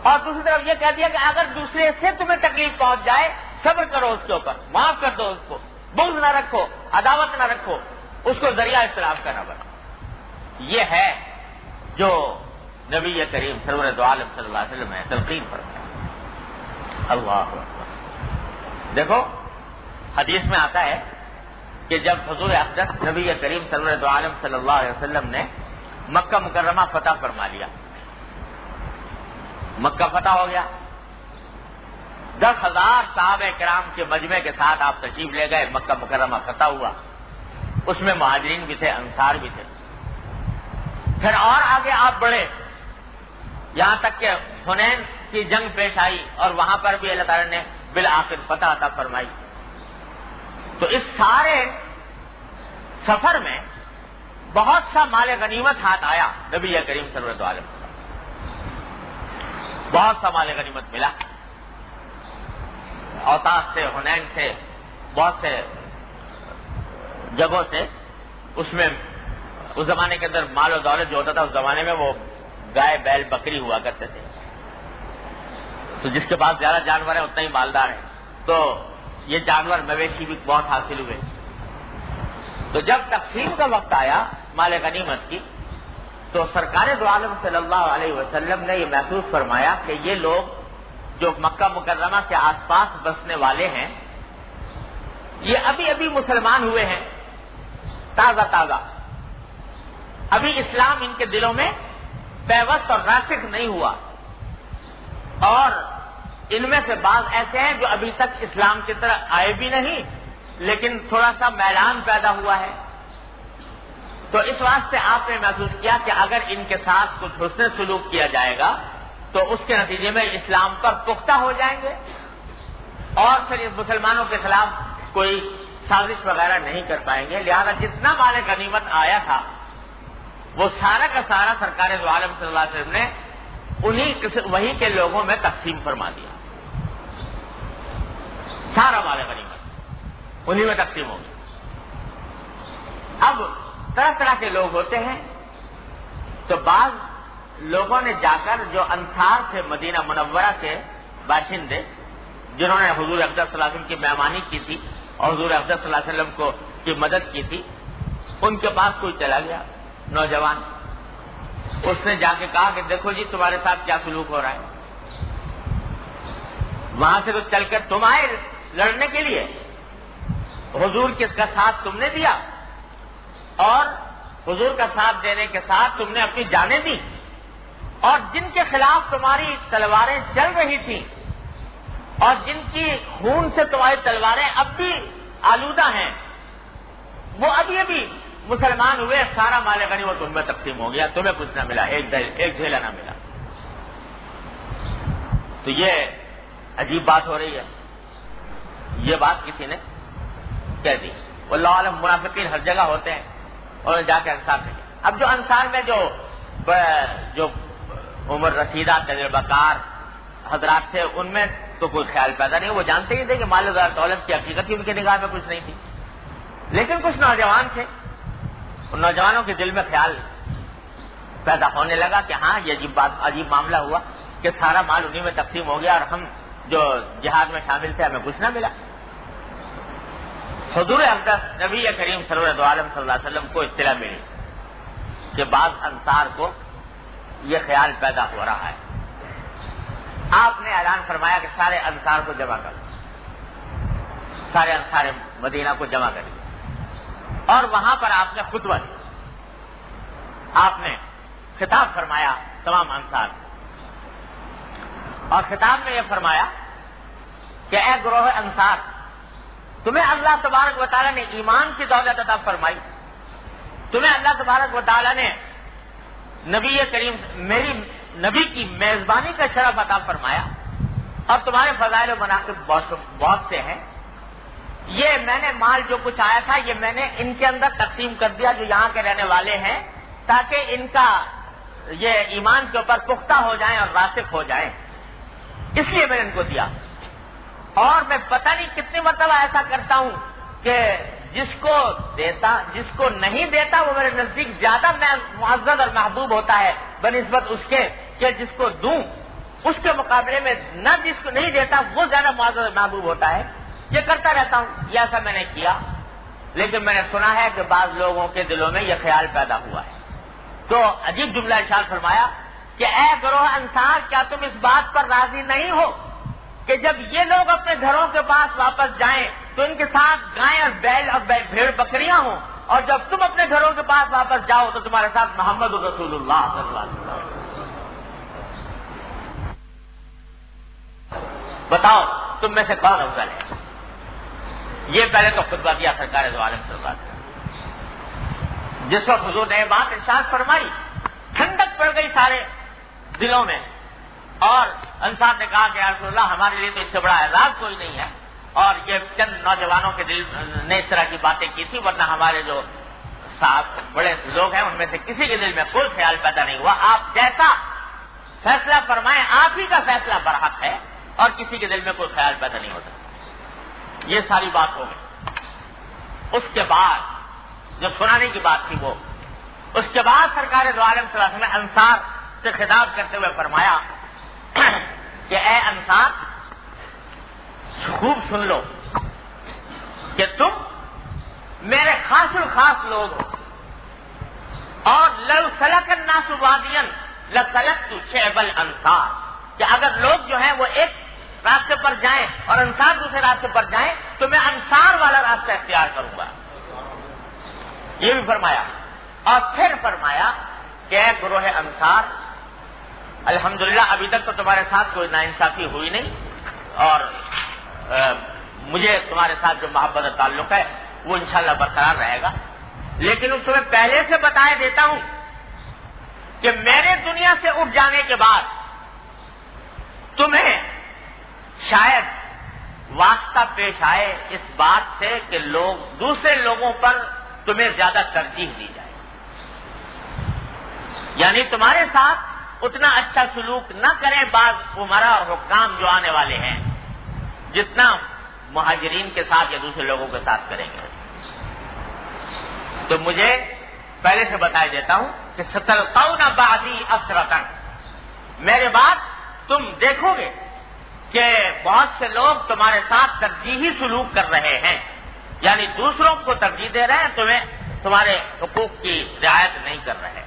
اور دوسری طرف یہ کہہ دیا کہ اگر دوسرے سے تمہیں تکلیف پہنچ جائے صبر کرو اس کے اوپر، معاف کر دو اس کو، بغض نہ رکھو، عداوت نہ رکھو، اس کو ذریعہ اختلاف کا نہ بناؤ۔ یہ ہے جو نبی کریم سرور دو عالم صلی اللہ علیہ وسلم نے تلقین فرمایا۔ اللہ اکبر۔ دیکھو حدیث میں آتا ہے کہ جب حضور اقدس نبی کریم سرور دو عالم صلی اللہ علیہ وسلم نے مکہ مکرمہ فتح فرما لیا، مکہ فتح ہو گیا، 10,000 صحابہ کرام کے مجمع کے ساتھ آپ تشریف لے گئے، مکہ مکرمہ فتح ہوا، اس میں مہاجرین بھی تھے، انصار بھی تھے۔ پھر اور آگے آپ بڑھے، یہاں تک کہ حنین کی جنگ پیش آئی اور وہاں پر بھی اللہ تعالیٰ نے بالآخر فتح عطا فرمائی۔ تو اس سارے سفر میں بہت سا مال غنیمت ہاتھ آیا نبی کریم صلی اللہ علیہ وسلم، بہت سا مال غنیمت ملا، اوطاس سے، حنین سے، بہت سے جگہوں سے۔ اس میں اس زمانے کے اندر مال و دولت جو ہوتا تھا، اس زمانے میں وہ گائے بیل بکری ہوا کرتے تھے، تو جس کے پاس زیادہ جانور ہے اتنا ہی مالدار ہے، تو یہ جانور مویشی بھی بہت حاصل ہوئے۔ تو جب تقسیم کا وقت آیا مال غنیمت کی، تو سرکار دو عالم صلی اللہ علیہ وسلم نے یہ محسوس فرمایا کہ یہ لوگ جو مکہ مکرمہ کے آس پاس بسنے والے ہیں، یہ ابھی ابھی مسلمان ہوئے ہیں، تازہ تازہ، ابھی اسلام ان کے دلوں میں پیوست اور راسخ نہیں ہوا، اور ان میں سے بعض ایسے ہیں جو ابھی تک اسلام کی طرح آئے بھی نہیں، لیکن تھوڑا سا میلان پیدا ہوا ہے۔ تو اس واسطے آپ نے محسوس کیا کہ اگر ان کے ساتھ کچھ حسن سلوک کیا جائے گا تو اس کے نتیجے میں اسلام پر پختہ ہو جائیں گے، اور پھر اس مسلمانوں کے خلاف کوئی سازش وغیرہ نہیں کر پائیں گے۔ لہذا جتنا مال غنیمت آیا تھا وہ سارا کا سارا سرکار دو عالم صلی اللہ علیہ وسلم نے وہی کے لوگوں میں تقسیم فرما دیا، سارا مال غنیمت انہی میں تقسیم ہو گیا۔ اب طرح طرح کے لوگ ہوتے ہیں، تو بعض لوگوں نے جا کر جو انصار تھے مدینہ منورہ کے باشندے، جنہوں نے حضور اقدس صلی اللہ علیہ وسلم کی مہمانی کی تھی اور حضور اقدس صلی اللہ علیہ وسلم کی مدد کی تھی، ان کے پاس کوئی چلا گیا نوجوان، اس نے جا کے کہا کہ دیکھو جی تمہارے ساتھ کیا سلوک ہو رہا ہے، وہاں سے تو چل کر تم آئے لڑنے کے لیے، حضور کا ساتھ تم نے دیا، اور حضور کا ساتھ دینے کے ساتھ تم نے اپنی جانیں دی، اور جن کے خلاف تمہاری تلواریں چل رہی تھیں اور جن کی خون سے تمہاری تلواریں اب بھی آلودہ ہیں، وہ ابھی ابھی مسلمان ہوئے، سارا مال غنیمت ان میں تقسیم ہو گیا، تمہیں کچھ نہ ملا، ایک جھیلا نہ ملا۔ تو یہ عجیب بات ہو رہی ہے، یہ بات کسی نے کہہ دی۔ واللہ عالم، منافقین ہر جگہ ہوتے ہیں، اور جا کے انصار سے۔ اب جو انصار میں جو عمر رسیدہ تجربہ کار حضرات تھے، ان میں تو کوئی خیال پیدا نہیں، وہ جانتے ہی تھے کہ مال و دولت کی حقیقت ہی ان کی نگاہ میں کچھ نہیں تھی، لیکن کچھ نوجوان تھے، ان نوجوانوں کے دل میں خیال پیدا ہونے لگا کہ ہاں یہ عجیب معاملہ ہوا کہ سارا مال انہی میں تقسیم ہو گیا اور ہم جو جہاد میں شامل تھے ہمیں کچھ نہ ملا۔ حضور اقدس نبی کریم سرور دو عالم صلی اللہ علیہ وسلم کو اطلاع ملی کہ بعض انصار کو یہ خیال پیدا ہو رہا ہے۔ آپ نے اعلان فرمایا کہ سارے انصار کو جمع کر، سارے انصار مدینہ کو جمع کر، اور وہاں پر آپ نے خطبہ دیا، آپ نے خطاب فرمایا تمام انصار، اور خطاب میں یہ فرمایا کہ اے گروہ انصار، تمہیں اللہ تبارک و تعالیٰ نے ایمان کی دولت عطا فرمائی، تمہیں اللہ تبارک و تعالیٰ نے نبی کریم میری نبی کی میزبانی کا شرف عطا فرمایا، اور تمہارے فضائل و مناقب بہت سے ہیں۔ یہ میں نے مال جو کچھ آیا تھا یہ میں نے ان کے اندر تقسیم کر دیا جو یہاں کے رہنے والے ہیں، تاکہ ان کا یہ ایمان کے اوپر پختہ ہو جائیں اور راسخ ہو جائیں، اس لیے میں نے ان کو دیا۔ اور میں پتہ نہیں کتنی مرتبہ ایسا کرتا ہوں کہ جس کو نہیں دیتا وہ میرے نزدیک زیادہ معزز اور محبوب ہوتا ہے بنسبت اس کے کہ جس کو دوں اس کے مقابلے میں نہ جس کو نہیں دیتا وہ زیادہ معزز محبوب ہوتا ہے. یہ کرتا رہتا ہوں، یہ ایسا میں نے کیا، لیکن میں نے سنا ہے کہ بعض لوگوں کے دلوں میں یہ خیال پیدا ہوا ہے. تو عجیب جملہ ارشاد فرمایا کہ اے گروہ انصار، کیا تم اس بات پر راضی نہیں ہو کہ جب یہ لوگ اپنے گھروں کے پاس واپس جائیں تو ان کے ساتھ گائیں اور بیل اور بھیڑ بکریاں ہوں، اور جب تم اپنے گھروں کے پاس واپس جاؤ تو تمہارے ساتھ محمد رسول اللہ صلی اللہ علیہ وسلم. بتاؤ تم میں سے کون افضل ہے؟ یہ پہلے تو خطبہ دیا سرکار دو عالم صلی اللہ علیہ وسلم. جس وقت حضور نے بات ارشاد فرمائی، ٹھنڈک پڑ گئی سارے دلوں میں، اور انصار نے کہا کہ یا رسول اللہ، ہمارے لیے تو اس سے بڑا اعزاز کوئی نہیں ہے، اور یہ چند نوجوانوں کے دل نے اس طرح کی باتیں کی تھی، ورنہ ہمارے جو صاحب بڑے لوگ ہیں ان میں سے کسی کے دل میں کوئی خیال پیدا نہیں ہوا. آپ جیسا فیصلہ فرمائیں، آپ ہی کا فیصلہ برحق ہے، اور کسی کے دل میں کوئی خیال پیدا نہیں ہو سکتا. یہ ساری بات ہو گئی. اس کے بعد جو سنانے کی بات تھی وہ، اس کے بعد سرکار دو عالم صلی اللہ علیہ وسلم نے انصار سے خطاب کرتے ہوئے فرمایا کہ اے انصار، خوب سن لو کہ تم میرے خاص الخاص لوگ ہو، اور لو سلک الناس وادیا لسلکت شعب الانصار، کہ اگر لوگ جو ہیں وہ ایک راستے پر جائیں اور انصار دوسرے راستے پر جائیں تو میں انصار والا راستہ اختیار کروں گا. یہ بھی فرمایا. اور پھر فرمایا کہ اے گروہ انصار، الحمدللہ ابھی تک تو تمہارے ساتھ کوئی ناانصافی ہوئی نہیں، اور مجھے تمہارے ساتھ جو محبت اور تعلق ہے وہ انشاءاللہ برقرار رہے گا. لیکن تمہیں پہلے سے بتایا دیتا ہوں کہ میرے دنیا سے اٹھ جانے کے بعد تمہیں شاید واسطہ پیش آئے اس بات سے کہ لوگ دوسرے لوگوں پر تمہیں زیادہ ترجیح دی جائے، یعنی تمہارے ساتھ اتنا اچھا سلوک نہ کریں بعض عمرا اور حکام جو آنے والے ہیں جتنا مہاجرین کے ساتھ یا دوسرے لوگوں کے ساتھ کریں گے. تو مجھے پہلے سے بتایا دیتا ہوں کہ ستلقون بعدی اسرتن، میرے بعد تم دیکھو گے کہ بہت سے لوگ تمہارے ساتھ ترجیحی سلوک کر رہے ہیں، یعنی دوسروں کو ترجیح دے رہے ہیں، تمہارے حقوق کی رعایت نہیں کر رہے.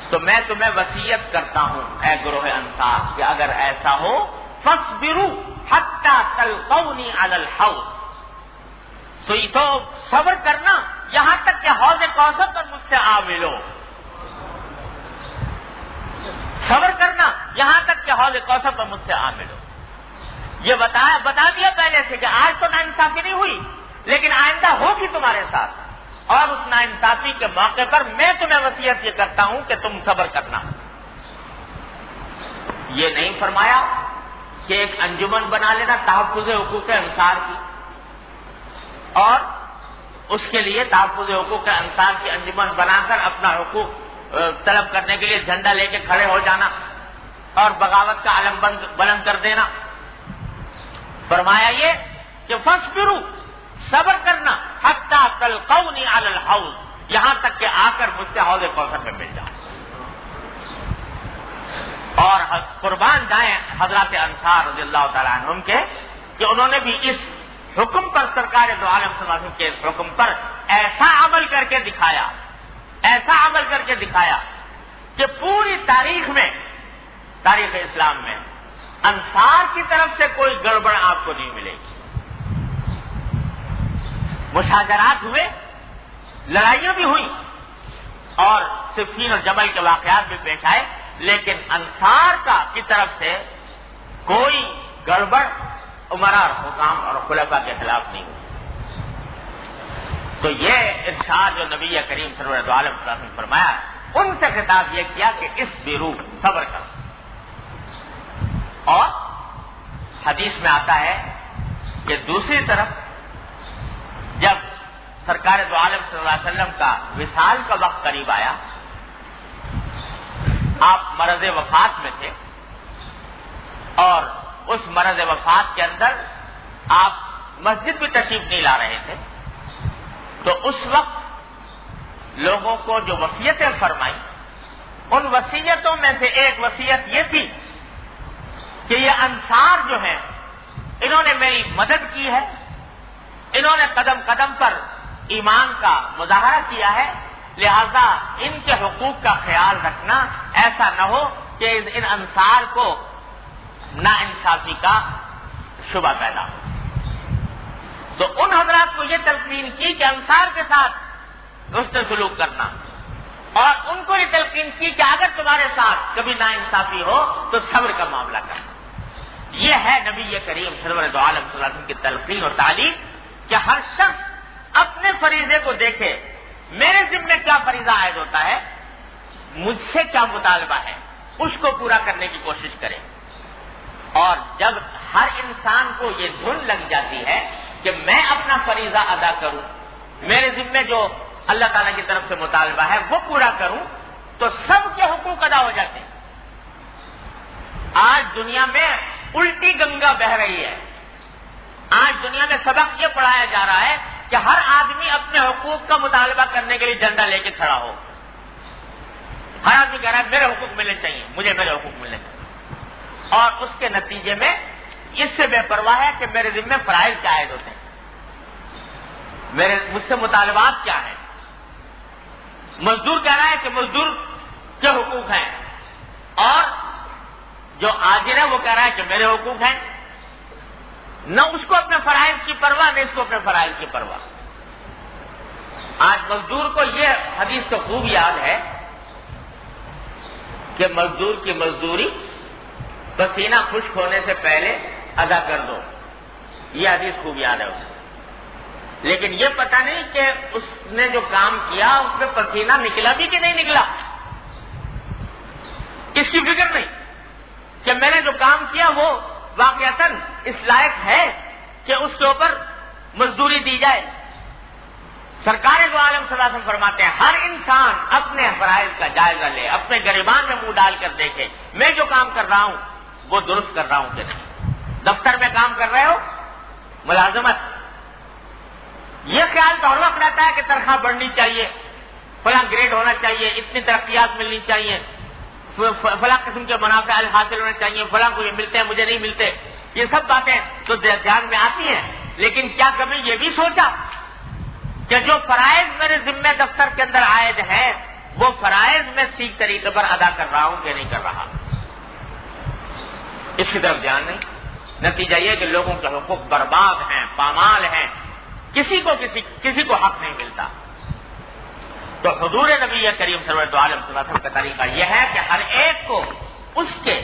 تو میں تمہیں وصیت کرتا ہوں اے گروہ انصار کہ اگر ایسا ہو فاصبروا حتی تلقونی علی الحوض، تو صبر کرنا یہاں تک کہ حوض کوثر پر مجھ سے آ ملو. صبر کرنا یہاں تک کہ حوض کوثر پر مجھ سے آ ملو. یہ بتا دیا پہلے سے کہ آج تو ناانصافی نہیں ہوئی، لیکن آئندہ ہوگی تمہارے ساتھ، اور اس ناانصافی کے موقع پر میں تمہیں وصیت یہ کرتا ہوں کہ تم صبر کرنا. یہ نہیں فرمایا کہ ایک انجمن بنا لینا تحفظ حقوق انصار کی، اور اس کے لیے تحفظ حقوق انصار کی انجمن بنا کر اپنا حقوق طلب کرنے کے لیے جھنڈا لے کے کھڑے ہو جانا اور بغاوت کا علم بلند کر دینا. فرمایا یہ کہ فاصبروا، صبر کرنا، حتی تلقونی علی الحوض، یہاں تک کہ آ کر مجھ سے حوض کوثر میں مل جاؤ. اور قربان جائیں حضرات انصار رضی اللہ تعالیٰ عنہم کے کہ انہوں نے بھی اس حکم پر، سرکار دو عالم صلی اللہ علیہ وسلم کے اس حکم پر ایسا عمل کر کے دکھایا، ایسا عمل کر کے دکھایا کہ پوری تاریخ میں، تاریخ اسلام میں انصار کی طرف سے کوئی گڑبڑ آپ کو نہیں ملے گی. مشاجرات ہوئے، لڑائیاں بھی ہوئی، اور صفین اور جمل کے واقعات بھی پیش آئے، لیکن انصار کی طرف سے کوئی گڑبڑ عمرا اور حکام اور خلفاء کے خلاف نہیں ہوئی. تو یہ ارشاد جو نبی کریم صلی اللہ علیہ وسلم نے فرمایا، ان سے خطاب یہ کیا کہ اس بیرو صبر کرو. اور حدیث میں آتا ہے کہ دوسری طرف جب سرکار دو عالم صلی اللہ علیہ وسلم کا وصال کا وقت قریب آیا، آپ مرض وفات میں تھے، اور اس مرض وفات کے اندر آپ مسجد بھی تشریف نہیں لا رہے تھے. تو اس وقت لوگوں کو جو وصیتیں فرمائی، ان وصیتوں میں سے ایک وصیت یہ تھی کہ یہ انصار جو ہیں انہوں نے میری مدد کی ہے، انہوں نے قدم قدم پر ایمان کا مظاہرہ کیا ہے، لہذا ان کے حقوق کا خیال رکھنا، ایسا نہ ہو کہ ان انصار کو ناانصافی کا شبہ پیدا ہو۔ تو ان حضرات کو یہ تلقین کی کہ انصار کے ساتھ حسن سلوک کرنا، اور ان کو یہ تلقین کی کہ اگر تمہارے ساتھ کبھی ناانصافی ہو تو صبر کا معاملہ کرنا۔ یہ ہے نبی کریم سرور دو عالم صلی اللہ علیہ وسلم کی تلقین اور تعلیم کہ ہر شخص اپنے فریضے کو دیکھے، میرے ذمہ کیا فریضہ عائد ہوتا ہے، مجھ سے کیا مطالبہ ہے، اس کو پورا کرنے کی کوشش کرے۔ اور جب ہر انسان کو یہ دھن لگ جاتی ہے کہ میں اپنا فریضہ ادا کروں، میرے ذمہ جو اللہ تعالیٰ کی طرف سے مطالبہ ہے وہ پورا کروں، تو سب کے حقوق ادا ہو جاتے ہیں۔ آج دنیا میں الٹی گنگا بہہ رہی ہے۔ آج دنیا میں سبق یہ پڑھایا جا رہا ہے کہ ہر آدمی اپنے حقوق کا مطالبہ کرنے کے لیے جھنڈا لے کے کھڑا ہو۔ ہر آدمی کہہ رہا ہے میرے حقوق ملنے چاہیے، مجھے میرے حقوق ملنے چاہیے، اور اس کے نتیجے میں اس سے بے پرواہ ہے کہ میرے ذمہ فرائض کیا عائد ہوتے ہیں، مجھ سے مطالبات کیا ہیں۔ مزدور کہہ رہا ہے کہ مزدور کے حقوق ہیں، اور جو آجر ہے وہ کہہ رہا ہے کہ میرے حقوق ہیں۔ نہ اس کو اپنے فرائض کی پرواہ، نہ اس کو اپنے فرائض کی پرواہ۔ آج مزدور کو یہ حدیث تو خوب یاد ہے کہ مزدور کی مزدوری پسینہ خشک ہونے سے پہلے ادا کر دو، یہ حدیث خوب یاد ہے اسے، لیکن یہ پتہ نہیں کہ اس نے جو کام کیا اس میں پسینہ نکلا بھی کہ نہیں نکلا، اس کی فکر نہیں کہ میں نے جو کام کیا وہ واقعتاً اس لائق ہے کہ اس کے اوپر مزدوری دی جائے۔ سرکار دو عالم صلی اللہ علیہ وسلم فرماتے ہیں ہر انسان اپنے فرائض کا جائزہ لے، اپنے گریبان میں منہ ڈال کر دیکھے میں جو کام کر رہا ہوں وہ درست کر رہا ہوں کہ نہیں۔ دفتر میں کام کر رہے ہو، ملازمت، یہ خیال تو ہر وقت رہتا ہے کہ تنخواہ بڑھنی چاہیے، فلاں گریڈ ہونا چاہیے، اتنی ترقیات ملنی چاہیے، فلاں قسم کے منافع حاصل ہونے چاہیے، فلاں کو یہ ملتے ہیں مجھے نہیں ملتے، یہ سب باتیں تو دھیان میں آتی ہیں، لیکن کیا کبھی یہ بھی سوچا کہ جو فرائض میرے ذمہ دفتر کے اندر عائد ہیں وہ فرائض میں ٹھیک طریقے پر ادا کر رہا ہوں کہ نہیں کر رہا؟ اس کی طرف دھیان نہیں۔ نتیجہ یہ کہ لوگوں کے حقوق برباد ہیں، پامال ہیں، کسی کو حق نہیں ملتا۔ تو حضور نبی کریم صلی اللہ علیہ وسلم کا طریقہ یہ ہے کہ ہر ایک کو اس کے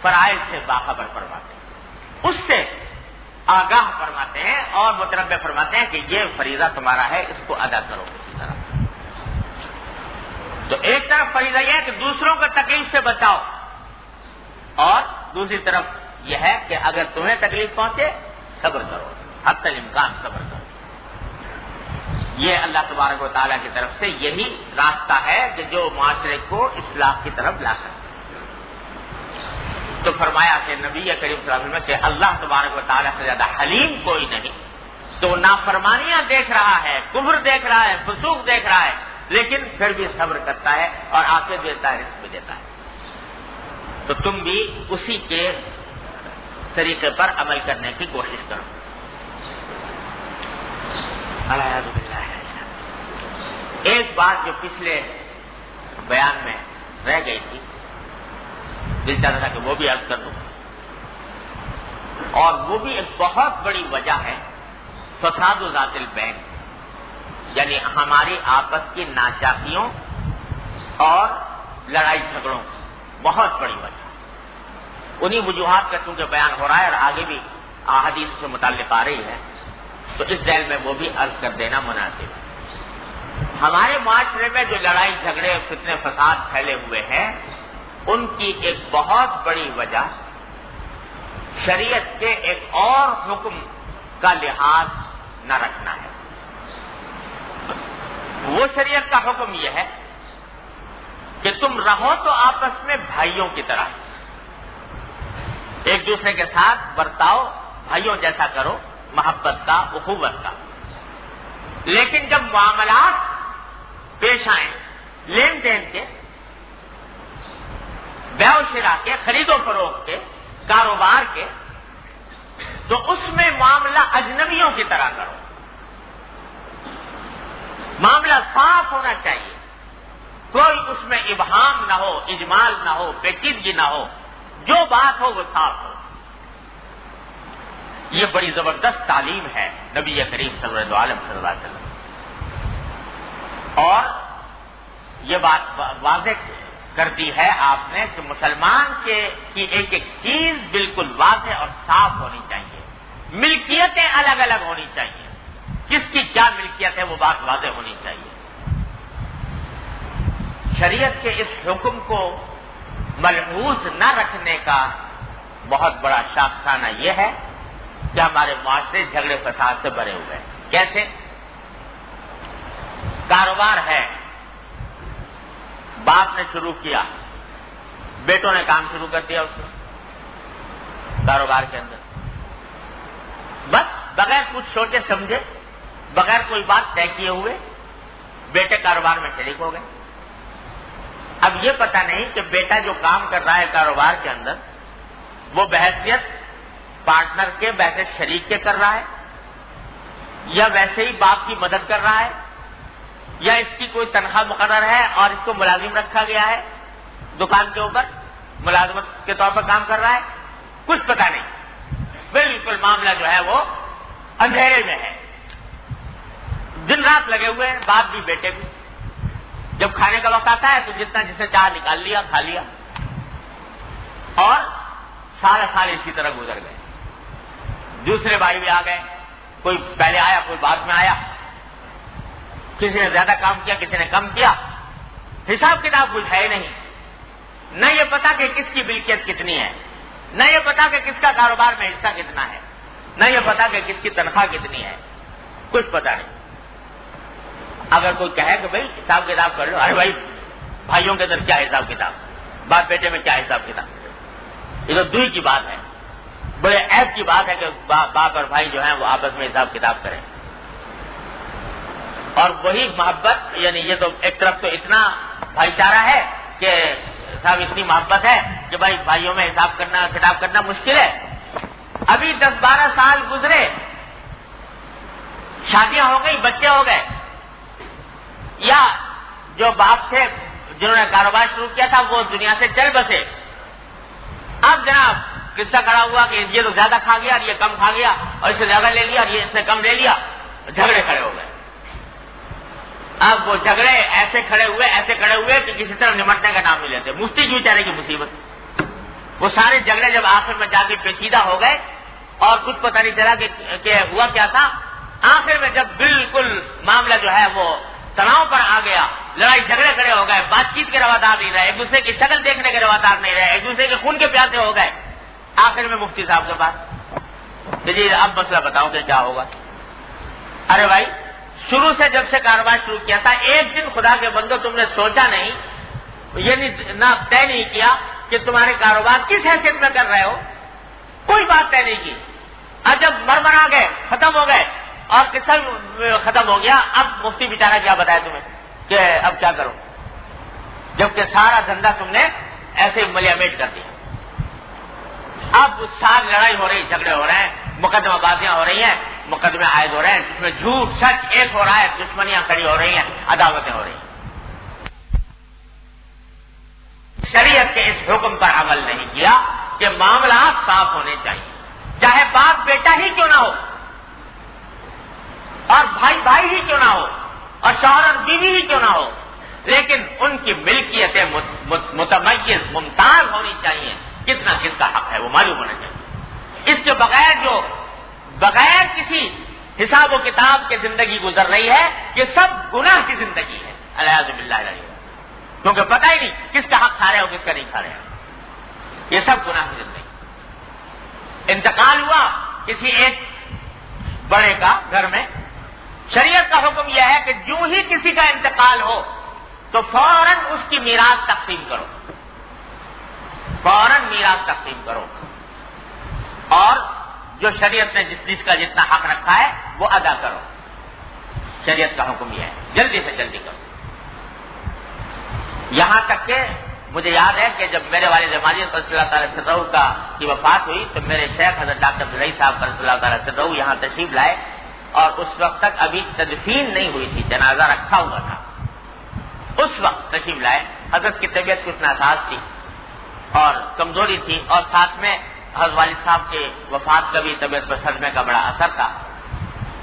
فرائض سے باخبر فرماتے ہیں، اس سے آگاہ فرماتے ہیں اور متنبہ فرماتے ہیں کہ یہ فریضہ تمہارا ہے، اس کو ادا کرو اسی طرح۔ تو ایک طرف فریضہ یہ ہے کہ دوسروں کو تکلیف سے بچاؤ، اور دوسری طرف یہ ہے کہ اگر تمہیں تکلیف پہنچے صبر کرو، حتی الامکان صبر کرو۔ یہ اللہ تبارک و تعالیٰ کی طرف سے یہی راستہ ہے کہ جو معاشرے کو اصلاح کی طرف لا سکے۔ تو فرمایا کہ نبی کریم صلی اللہ علیہ وسلم کہ اللہ تبارک و تعالیٰ سے زیادہ حلیم کوئی نہیں، تو نافرمانیاں دیکھ رہا ہے، کفر دیکھ رہا ہے، فسوق دیکھ رہا ہے، لیکن پھر بھی صبر کرتا ہے اور عافیت دیتا ہے، رزق بھی دیتا ہے۔ تو تم بھی اسی کے طریقے پر عمل کرنے کی کوشش کرو۔ ایک بات جو پچھلے بیان میں رہ گئی تھی، دل چاہتا تھا کہ وہ بھی عرض کر دوں، اور وہ بھی ایک بہت بڑی وجہ ہے فساد ذات البین، یعنی ہماری آپس کی ناچاکیوں اور لڑائی جھگڑوں، بہت بڑی وجہ۔ انہی وجوہات کا چونکہ بیان ہو رہا ہے اور آگے بھی احادیث سے متعلق آ رہی ہے، تو اس ذیل میں وہ بھی عرض کر دینا مناسب ہے۔ ہمارے معاشرے میں جو لڑائی جھگڑے فتنے فساد پھیلے ہوئے ہیں، ان کی ایک بہت بڑی وجہ شریعت کے ایک اور حکم کا لحاظ نہ رکھنا ہے۔ وہ شریعت کا حکم یہ ہے کہ تم رہو تو آپس میں بھائیوں کی طرح، ایک دوسرے کے ساتھ برتاؤ بھائیوں جیسا کرو، محبت کا، اخوت کا، لیکن جب معاملات پیش آئیں، لین دین کے، بیع و شراء کے، خرید و فروخت کے، کاروبار کے تو اس میں معاملہ اجنبیوں کی طرح کرو. معاملہ صاف ہونا چاہیے، کوئی اس میں ابہام نہ ہو، اجمال نہ ہو، پیچیدگی نہ ہو، جو بات ہو وہ صاف ہو. یہ بڑی زبردست تعلیم ہے نبی کریم صلی اللہ علیہ وسلم. اور یہ بات واضح کر دی ہے آپ نے کہ مسلمان کی ایک ایک چیز بالکل واضح اور صاف ہونی چاہیے. ملکیتیں الگ الگ ہونی چاہیے، کس کی کیا ملکیت ہے وہ بات واضح ہونی چاہیے. شریعت کے اس حکم کو ملحوظ نہ رکھنے کا بہت بڑا شاخسانہ یہ ہے کہ ہمارے معاشرے جھگڑے فساد سے بھرے ہوئے ہیں. کیسے؟ کاروبار ہے، باپ نے شروع کیا، بیٹوں نے کام شروع کر دیا اس میں کاروبار کے اندر، بس بغیر کچھ سوچے سمجھے، بغیر کوئی بات طے کیے ہوئے بیٹے کاروبار میں شریک ہو گئے. اب یہ پتہ نہیں کہ بیٹا جو کام کر رہا ہے کاروبار کے اندر وہ بحیثیت پارٹنر کے، بحیثیت شریک کے کر رہا ہے، یا ویسے ہی باپ کی مدد کر رہا ہے، یا اس کی کوئی تنخواہ مقرر ہے اور اس کو ملازم رکھا گیا ہے دکان کے اوپر، ملازمت کے طور پر کام کر رہا ہے. کچھ پتہ نہیں، بالکل معاملہ جو ہے وہ اندھیرے میں ہے. دن رات لگے ہوئے ہیں، باپ بھی بیٹے بھی. جب کھانے کا وقت آتا ہے تو جتنا جسے چاہ نکال لیا، کھا لیا، اور سارا سال اسی طرح گزر گئے. دوسرے بھائی بھی آ گئے، کوئی پہلے آیا کوئی بعد میں آیا، کسی نے زیادہ کام کیا کسی نے کم کیا، حساب کتاب کچھ ہے نہیں. نہ یہ پتا کہ کس کی ملکیت کتنی ہے، نہ یہ پتا کہ کس کا کاروبار میں حصہ کتنا ہے، نہ یہ پتا کہ کس کی تنخواہ کتنی ہے، کچھ پتا نہیں. اگر کوئی کہے کہ بھائی حساب کتاب کر لو، ارے بھائی بھائیوں کے اندر کیا حساب کتاب، باپ بیٹے میں کیا حساب کتاب، یہ تو دوئی کی بات ہے. بڑے عیب کی بات ہے کہ باپ اور بھائی جو ہیں وہ آپس میں حساب کتاب کریں. اور وہی محبت، یعنی یہ تو ایک طرف تو اتنا بھائی چارہ ہے کہ صاحب اتنی محبت ہے کہ بھائی بھائیوں میں حساب کرنا کتاب کرنا مشکل ہے. ابھی 10-12 سال گزرے، شادیاں ہو گئی، بچے ہو گئے، یا جو باپ تھے جنہوں نے کاروبار شروع کیا تھا وہ دنیا سے چل بسے. اب جناب قصہ کھڑا ہوا کہ یہ تو زیادہ کھا گیا اور یہ کم کھا گیا، اور اس سے زیادہ لے لیا اور یہ اس نے کم لے لیا، جھگڑے کھڑے ہو گئے. اب وہ جھگڑے ایسے کھڑے ہوئے کہ کسی طرح نمٹنے کا نام نہیں لیتے. مفتی کی بیچارے کی مصیبت. وہ سارے جھگڑے جب آخر میں جا کے پیچیدہ ہو گئے اور کچھ پتہ نہیں چلا کہ ہوا کیا تھا، آخر میں جب بالکل معاملہ جو ہے وہ تناؤ پر آ گیا، لڑائی جھگڑے کھڑے ہو گئے، بات چیت کے روادار نہیں رہے، ایک دوسرے کی شکل دیکھنے کے روادار نہیں رہے، ایک دوسرے کے خون کے پیاسے ہو گئے. آخر میں مفتی صاحب کے پاس جی اب مسئلہ بتاؤ کہ کیا ہوگا. ارے بھائی شروع سے جب سے کاروبار شروع کیا تھا ایک دن خدا کے بندو تم نے سوچا نہیں، یہ نہ طے نہیں کیا کہ تمہارے کاروبار کس حیثیت میں کر رہے ہو، کوئی بات طے نہیں کی. اور جب مرمرا گئے، ختم ہو گئے اور قصہ ختم ہو گیا، اب مفتی بیچارہ کیا بتایا تمہیں کہ اب کیا کرو، جبکہ سارا دھندا تم نے ایسے ملیامیٹ کر دیا. اب ساری لڑائی ہو رہی، جھگڑے ہو رہے ہیں، مقدمہ بازیاں ہو رہی ہیں، مقدمے عائد ہو رہے ہیں، جس میں جھوٹ سچ ایک ہو رہا ہے، دشمنیاں کھڑی ہو رہی ہیں، عداوتیں ہو رہی ہیں. شریعت کے اس حکم پر عمل نہیں کیا کہ معاملات صاف ہونے چاہیے، چاہے باپ بیٹا ہی کیوں نہ ہو، اور بھائی بھائی ہی کیوں نہ ہو، اور شوہر اور بیوی ہی کیوں نہ ہو، لیکن ان کی ملکیتیں متمیز ممتاز ہونی چاہیے. کتنا کس کا حق ہے وہ معلوم ہونا چاہیے. اس کے بغیر کسی حساب و کتاب کے زندگی گزر رہی ہے کہ سب گناہ کی زندگی ہے، الیاذ باللہ العلی، کیونکہ پتہ ہی نہیں کس کا حق کھا رہے ہو کس کا نہیں کھا رہے ہو. یہ سب گناہ کی زندگی. انتقال ہوا کسی ایک بڑے کا گھر میں، شریعت کا حکم یہ ہے کہ جو ہی کسی کا انتقال ہو تو فوراً اس کی میراث تقسیم کرو، فوراً میراث تقسیم کرو، اور جو شریعت نے جس کا جتنا حق رکھا ہے وہ ادا کرو. شریعت کا حکم یہ ہے جلدی سے جلدی کرو. یہاں تک کہ مجھے یاد ہے کہ جب میرے والد ماجد رضی اللہ تعالیٰ عنہ کی وفات ہوئی تو میرے شیخ حضرت ڈاکٹر عبدالرحیم صاحب رضی اللہ تعالیٰ عنہ یہاں تشریف لائے، اور اس وقت تک ابھی تدفین نہیں ہوئی تھی، جنازہ رکھا ہوا تھا۔ اس وقت تشریف لائے، حضرت کی طبیعت کچھ ناساز تھی اور کمزوری تھی، اور ساتھ میں حضرت والد صاحب کے وفات کا بھی طبیعت پر صدمے کا بڑا اثر تھا۔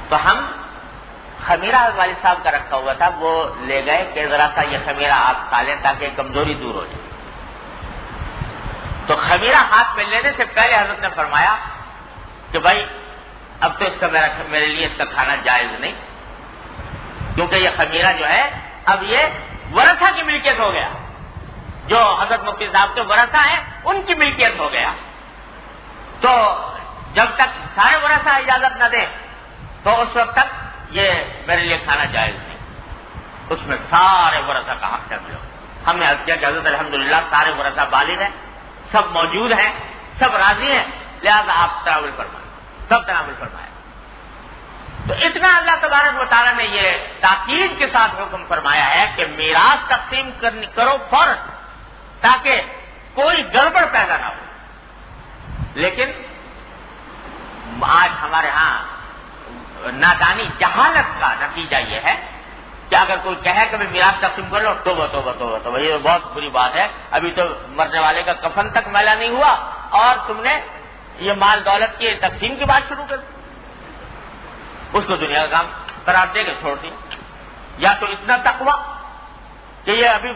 تو ہم خمیرہ حضرت والد صاحب کا رکھا ہوا تھا، وہ لے گئے کہ ذرا سا یہ خمیرہ آپ کھا لیں تاکہ کمزوری دور ہو جائے۔ تو خمیرہ ہاتھ میں لینے سے پہلے حضرت نے فرمایا کہ بھائی اب تو اس کا میرے لیے اس کا کھانا جائز نہیں، کیونکہ یہ خمیرہ جو ہے اب یہ ورثہ کی ملکیت ہو گیا، جو حضرت مفتی صاحب کے ورثہ ہیں ان کی ملکیت ہو گیا۔ تو جب تک سارے ورثہ اجازت نہ دیں تو اس وقت تک یہ میرے لیے کھانا جائز نہیں، اس میں سارے ورثہ کا حق شامل ہو۔ ہم نے عرض کیا کہ حضرت الحمدللہ سارے ورثہ بالغ ہیں، سب موجود ہیں، سب راضی ہیں، لہذا آپ تناول فرمائیں، سب تناول فرمائیں۔ تو اتنا اللہ تبارک و تعالیٰ نے یہ تاکید کے ساتھ حکم فرمایا ہے کہ میراث تقسیم کرو فوراً تاکہ کوئی گڑبڑ پیدا نہ ہو۔ لیکن آج ہمارے ہاں نادانی جہالت کا نتیجہ یہ ہے کہ اگر کوئی کہے کہ میں میراث تقسیم کر لو، توبہ توبہ توبہ توبہ، یہ بہت بری بات ہے، ابھی تو مرنے والے کا کفن تک میلا نہیں ہوا اور تم نے یہ مال دولت کی تقسیم کی بات شروع کر دی۔ اس کو دنیا کا کام قرار دے کے چھوڑ دیا۔ یا تو اتنا تقویٰ کہ یہ ابھی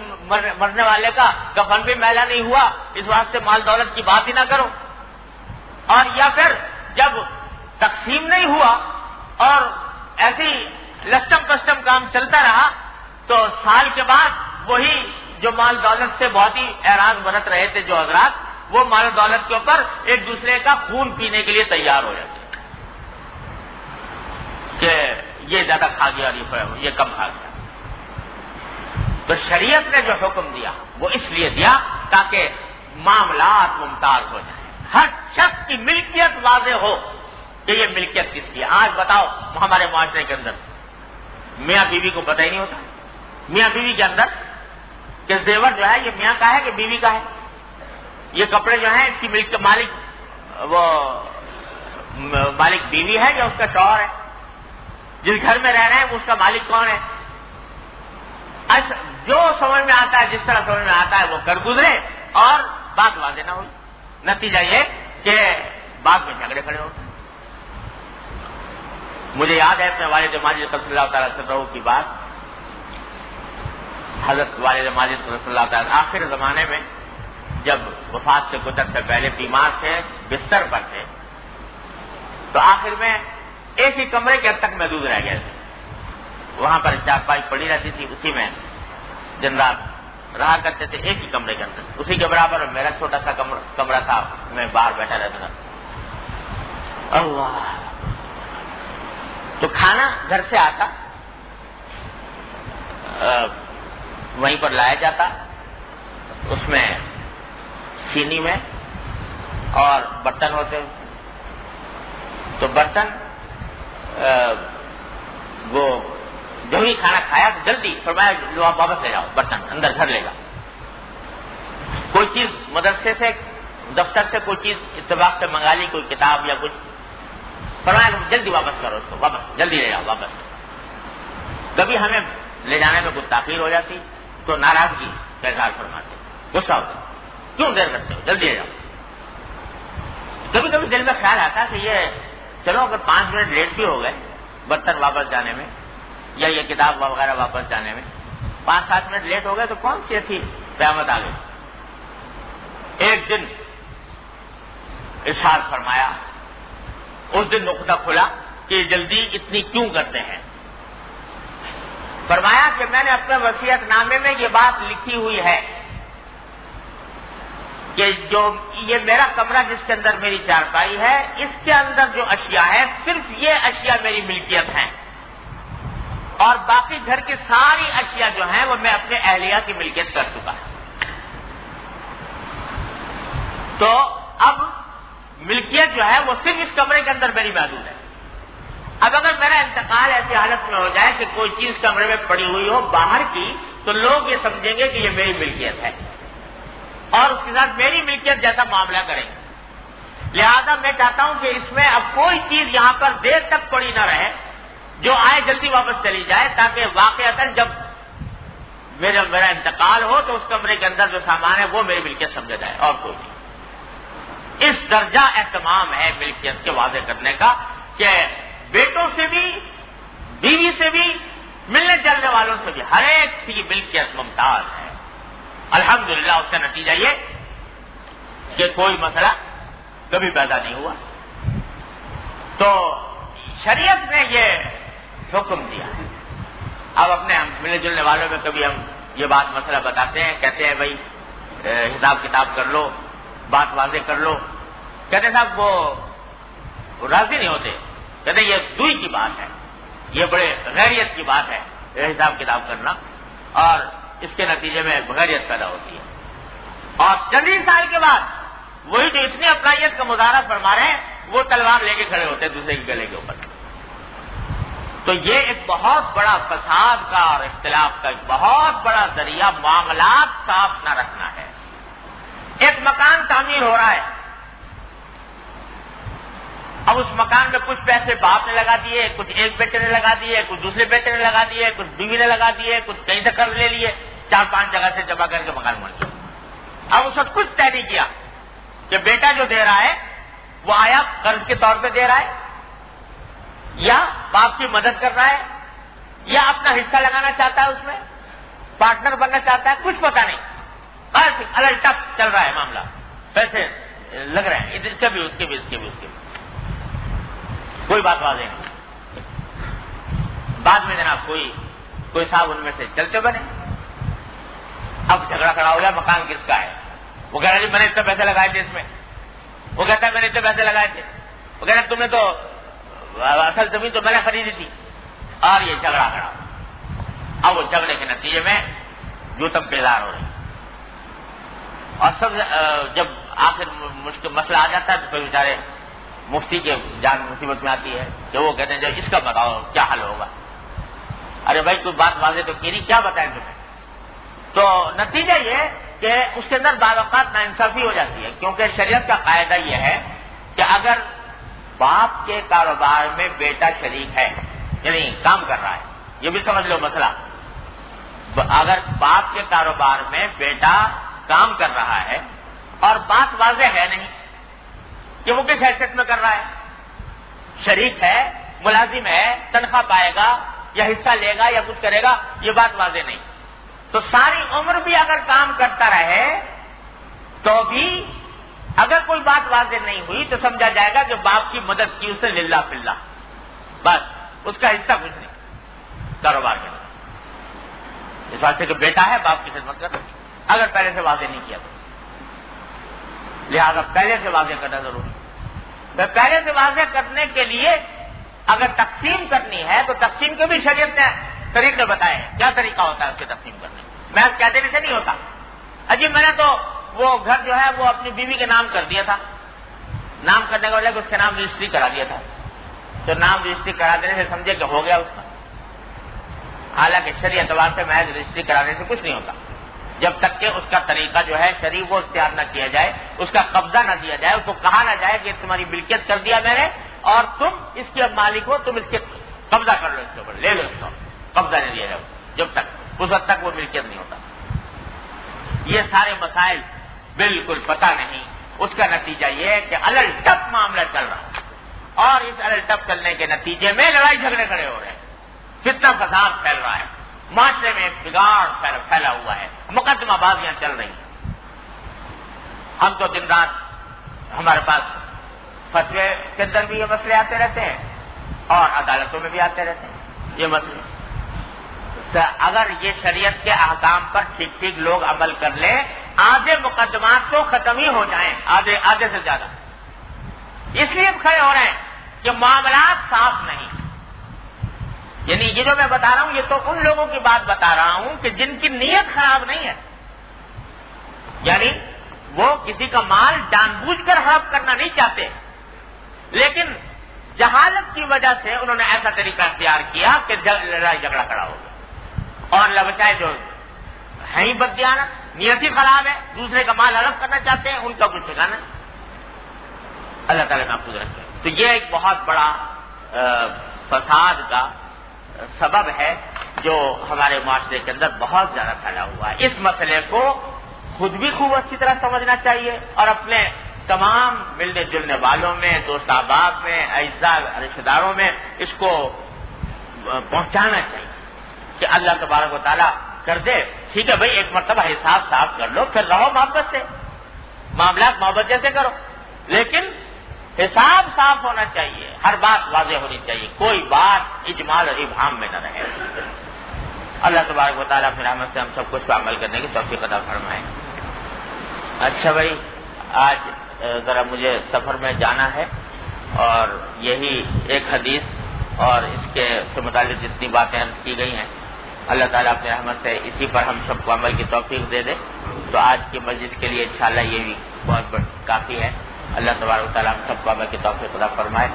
مرنے والے کا کفن بھی میلا نہیں ہوا، اس واسطے مال دولت کی بات ہی نہ کرو، اور یا پھر جب تقسیم نہیں ہوا اور ایسی لسٹم پسٹم کام چلتا رہا تو سال کے بعد وہی جو مال دولت سے بہت ہی اعراض برت رہے تھے جو حضرات، وہ مال دولت کے اوپر ایک دوسرے کا خون پینے کے لیے تیار ہو جاتے کہ یہ زیادہ کھا گیا اور یہ کم کھا گیا۔ تو شریعت نے جو حکم دیا وہ اس لیے دیا تاکہ معاملات ممتاز ہو جائیں، ہر شخص کی ملکیت واضح ہو کہ یہ ملکیت کس کی ہے۔ آج بتاؤ ہمارے معاشرے کے اندر میاں بیوی کو پتہ ہی نہیں ہوتا، میاں بیوی کے اندر کہ زیور جو ہے یہ میاں کا ہے کہ بیوی کا ہے، یہ کپڑے جو ہیں اس کی مالک بیوی ہے یا اس کا شوہر ہے، جس گھر میں رہ رہے ہیں اس کا مالک کون ہے۔ جو سمجھ میں آتا ہے، جس طرح سمجھ میں آتا ہے وہ کر گزرے اور بات واضح نہ ہوئی، نتیجہ یہ کہ بعد میں جھگڑے کھڑے ہوتے۔ مجھے یاد ہے اپنے والد ماجد رضی اللہ تعالیٰ عنہ کی بات، حضرت والد ماجد رضی اللہ تعالیٰ آخر زمانے میں جب وفات سے کچھ عرصے پہلے بیمار تھے، بستر پر تھے، تو آخر میں ایک ہی کمرے کے حد تک محدود رہ گئے تھے۔ وہاں پر چارپائی پڑی رہتی تھی، اسی میں دن رات رہا کرتے تھے، ایک ہی کمرے کے اندر، اسی کے برابر میرا چھوٹا سا کمرہ تھا، میں باہر بیٹھا رہتا تھا۔ اللہ، تو کھانا گھر سے آتا، وہیں پر لایا جاتا، اس میں سینی میں اور برتن ہوتے، تو برتن وہ جو ہی کھانا کھایا تو جلدی فرمایا لو آپ واپس لے جاؤ، برتن اندر گھر لے جاؤ۔ کوئی چیز مدرسے سے دفتر سے کوئی چیز اتفاق سے منگا لی، کوئی کتاب یا کچھ، فرمایا جلدی واپس کرو اس کو، واپس جلدی لے جاؤ واپس۔ کبھی ہمیں لے جانے میں کچھ تاخیر ہو جاتی تو ناراضگی کا اظہار فرماتے، غصہ ہوتا، کیوں دیر کرتے ہو، جلدی لے جاؤ۔ کبھی کبھی دل میں خیال آتا کہ یہ چلو اگر 5 منٹ لیٹ بھی ہو گئے برتن واپس جانے میں یا یہ کتاب وغیرہ واپس جانے میں، 5-7 منٹ لیٹ ہو گئے تو کون سی تھی قیامت آ گئی۔ ایک دن ارشاد فرمایا، اس دن نقطہ کھلا کہ جلدی اتنی کیوں کرتے ہیں۔ فرمایا کہ میں نے اپنے وصیت نامے میں یہ بات لکھی ہوئی ہے کہ جو یہ میرا کمرہ جس کے اندر میری چارپائی ہے، اس کے اندر جو اشیاء ہے صرف یہ اشیاء میری ملکیت ہیں، اور باقی گھر کی ساری اشیاء جو ہیں وہ میں اپنے اہلیہ کی ملکیت کر چکا ہے۔ تو اب ملکیت جو ہے وہ صرف اس کمرے کے اندر میری محدود ہے۔ اب اگر میرا انتقال ایسی حالت میں ہو جائے کہ کوئی چیز کمرے میں پڑی ہوئی ہو باہر کی، تو لوگ یہ سمجھیں گے کہ یہ میری ملکیت ہے، اور اس کے ساتھ میری ملکیت جیسا معاملہ کریں گے. لہذا میں چاہتا ہوں کہ اس میں اب کوئی چیز یہاں پر دیر تک پڑی نہ رہے، جو آئے جلدی واپس چلی جائے، تاکہ واقعتاً جب میرا انتقال ہو تو اس کمرے کے اندر جو سامان ہے وہ میری ملکیت سمجھا جائے، اور کوئی نہیں. اس درجہ اہتمام ہے ملکیت کے واضح کرنے کا کہ بیٹوں سے بھی، بیوی سے بھی، ملنے چلنے والوں سے بھی ہر ایک کی ملکیت ممتاز ہے. الحمدللہ اس کا نتیجہ یہ کہ کوئی مسئلہ کبھی پیدا نہیں ہوا. تو شریعت نے یہ حکم دیا. اب اپنے ہم ملنے جلنے والوں میں کبھی ہم یہ بات مسئلہ بتاتے ہیں، کہتے ہیں بھائی حساب کتاب کر لو، بات واضح کر لو. کہتے صاحب وہ راضی نہیں ہوتے، کہتے یہ دوئی کی بات ہے، یہ بڑے غیریت کی بات ہے حساب کتاب کرنا، اور اس کے نتیجے میں غیریت پیدا ہوتی ہے. اور چند ہی سال کے بعد وہی جو اتنی اپنائیت کا مظاہرہ فرما رہے ہیں وہ تلوار لے کے کھڑے ہوتے ہیں دوسرے کے گلے کے اوپر. تو یہ ایک بہت بڑا فساد کا اور اختلاف کا ایک بہت بڑا ذریعہ معاملات صاف نہ رکھنا ہے. ایک مکان تعمیر ہو رہا ہے، اب اس مکان میں کچھ پیسے باپ نے لگا دیے، کچھ ایک بیٹے نے لگا دیے، کچھ دوسرے بیٹے نے لگا دیے، کچھ بیوی نے لگا دیے، کچھ کہیں سے قرض لے لیے، 4-5 جگہ سے جمع کر کے مکان بن گیا. اب اس وقت کچھ طے نہیں کیا کہ بیٹا جو دے رہا ہے وہ آیا قرض کے طور پہ دے رہا ہے یا باپ کی مدد کر رہا ہے یا اپنا حصہ لگانا چاہتا ہے، اس میں پارٹنر بننا چاہتا ہے، کچھ پتا نہیں. بس الگ ٹپ چل رہا ہے معاملہ، پیسے لگ رہے ہیں اس کے بھی اس کے بھی اس کے بھی اس کے بھی، کوئی بات واضح نہیں. بعد میں جناب کوئی صاحب ان میں سے چلتے بنے. اب جھگڑا کھڑا ہو گیا مکان کس کا ہے. وہ کہہ رہا جی میں نے اتنے پیسے لگائے تھے اس میں، وہ کہتا ہے میں نے اتنے پیسے لگائے تھے، وہ کہہ رہا تم نے تو اصل زمین تو میں نے خریدی تھی. اور یہ جھگڑا کھڑا. اب وہ جھگڑے کے نتیجے میں جوتم پیزار ہو رہی. اور سب جب آخر مشکل مسئلہ آ جاتا ہے تو پھر بیچارے مفتی کے جان مصیبت میں آتی ہے کہ وہ کہتے ہیں جو اس کا بتاؤ کیا حل ہوگا. ارے بھائی کوئی بات واضح تو کی نہیں، کیا بتائیں تمہیں. تو نتیجہ یہ کہ اس کے اندر بعض اوقات ناانصافی ہو جاتی ہے، کیونکہ شریعت کا قاعدہ یہ ہے کہ اگر باپ کے کاروبار میں بیٹا شریک ہے، یعنی کام کر رہا ہے، یہ بھی سمجھ لو مسئلہ. اگر باپ کے کاروبار میں بیٹا کام کر رہا ہے اور بات واضح ہے نہیں کہ وہ کس حیثیت میں کر رہا ہے، شریک ہے، ملازم ہے، تنخواہ پائے گا یا حصہ لے گا یا کچھ کرے گا، یہ بات واضح نہیں، تو ساری عمر بھی اگر کام کرتا رہے تو بھی اگر کوئی بات واضح نہیں ہوئی تو سمجھا جائے گا کہ باپ کی مدد کی اس نے للہ فی اللہ، بس اس کا حصہ کچھ نہیں کاروبار کے اندر. اس واسطے کہ بیٹا ہے باپ کی خدمت کر، اگر پہلے سے واضح نہیں کیا تو لہذا پہلے سے واضح کرنا ضروری. پہلے سے واضح کرنے کے لیے اگر تقسیم کرنی ہے تو تقسیم کے بھی شریعت نے طریقے بتائے ہیں. کیا طریقہ ہوتا ہے اس کے تقسیم کرنے؟ محض کہہ دینے سے نہیں ہوتا. اجی میں نے تو وہ گھر جو ہے وہ اپنی بیوی کے نام کر دیا تھا، نام کرنے کا وجہ اس کے نام رجسٹری کرا دیا تھا، تو نام رجسٹری کرا دینے سے سمجھے کہ ہو گیا اس کا. حالانکہ شرعی اعتبار سے محض رجسٹری کرانے سے کچھ نہیں ہوتا جب تک کہ اس کا طریقہ جو ہے شرعی وہ اختیار نہ کیا جائے، اس کا قبضہ نہ دیا جائے، اس کو کہا نہ جائے کہ تمہاری ملکیت کر دیا میں نے اور تم اس کے اب مالک ہو، تم اس کے قبضہ کر لو، اس کے اوپر لے لو، اس کو قبضہ نہیں دیا جائے. جب تک اس وقت تک وہ ملکیت نہیں ہوتا. یہ سارے مسائل بالکل پتہ نہیں. اس کا نتیجہ یہ ہے کہ الل ٹپ معاملہ چل رہا ہے اور اس الل ٹپ چلنے کے نتیجے میں لڑائی جھگڑے کھڑے ہو رہے ہیں، فتنہ فساد پھیل رہا ہے، معاشرے میں بگاڑ پھیلا ہوا ہے، مقدمہ بازیاں چل رہی ہیں. ہم تو دن رات ہمارے پاس فتوے کے اندر بھی یہ مسئلے آتے رہتے ہیں اور عدالتوں میں بھی آتے رہتے ہیں یہ مسئلے. اگر یہ شریعت کے احکام پر ٹھیک ٹھیک لوگ عمل کر لیں، آدھے مقدمات تو ختم ہی ہو جائیں، آدھے سے زیادہ. اس لیے کھڑے ہو رہے ہیں کہ معاملات صاف نہیں. یعنی یہ جو میں بتا رہا ہوں یہ تو ان لوگوں کی بات بتا رہا ہوں کہ جن کی نیت خراب نہیں ہے، یعنی وہ کسی کا مال جان بوجھ کر ہڑپ کرنا نہیں چاہتے، لیکن جہالت کی وجہ سے انہوں نے ایسا طریقہ اختیار کیا کہ لڑائی جھگڑا کھڑا ہو گیا. اور لبچائے جو ہیں ہی بددیانت، نیت ہی خراب ہے، دوسرے کا مال ہڑپ کرنا چاہتے ہیں، ان کا کچھ ٹھکانا نہیں۔ اللہ تعالیٰ محفوظ رکھے۔ تو یہ ایک بہت بڑا فساد کا سبب ہے جو ہمارے معاشرے کے اندر بہت زیادہ پھیلا ہوا ہے۔ اس مسئلے کو خود بھی خوب اچھی طرح سمجھنا چاہیے اور اپنے تمام ملنے جلنے والوں میں، دوست احباب میں، اعزاء رشتہ داروں میں اس کو پہنچانا چاہیے کہ اللہ تبارک و تعالیٰ کر دے۔ ٹھیک ہے بھائی، ایک مرتبہ حساب صاف کر لو، پھر رہو محبت سے، معاملات محبت جیسے کرو، لیکن حساب صاف ہونا چاہیے، ہر بات واضح ہونی چاہیے، کوئی بات اجمال اور ابہام میں نہ رہے۔ اللہ تبارک و تعالیٰ اپنی رحمت سے ہم سب کچھ پہ عمل کرنے کی توفیق عطا فرمائے۔ اچھا بھائی، آج ذرا مجھے سفر میں جانا ہے اور یہی ایک حدیث اور اس کے سے متعلق جتنی باتیں عرض کی گئی ہیں، اللہ تعالیٰ اپنی رحمت سے اسی پر ہم سب کو عمل کی توفیق دے دے۔ تو آج کی مجلس کے لیے انشاءاللہ یہ بھی بہت کافی ہے۔ اللہ تبارک و تعالیٰ ہم سب کو عمل کی توفیق عطا فرمائے۔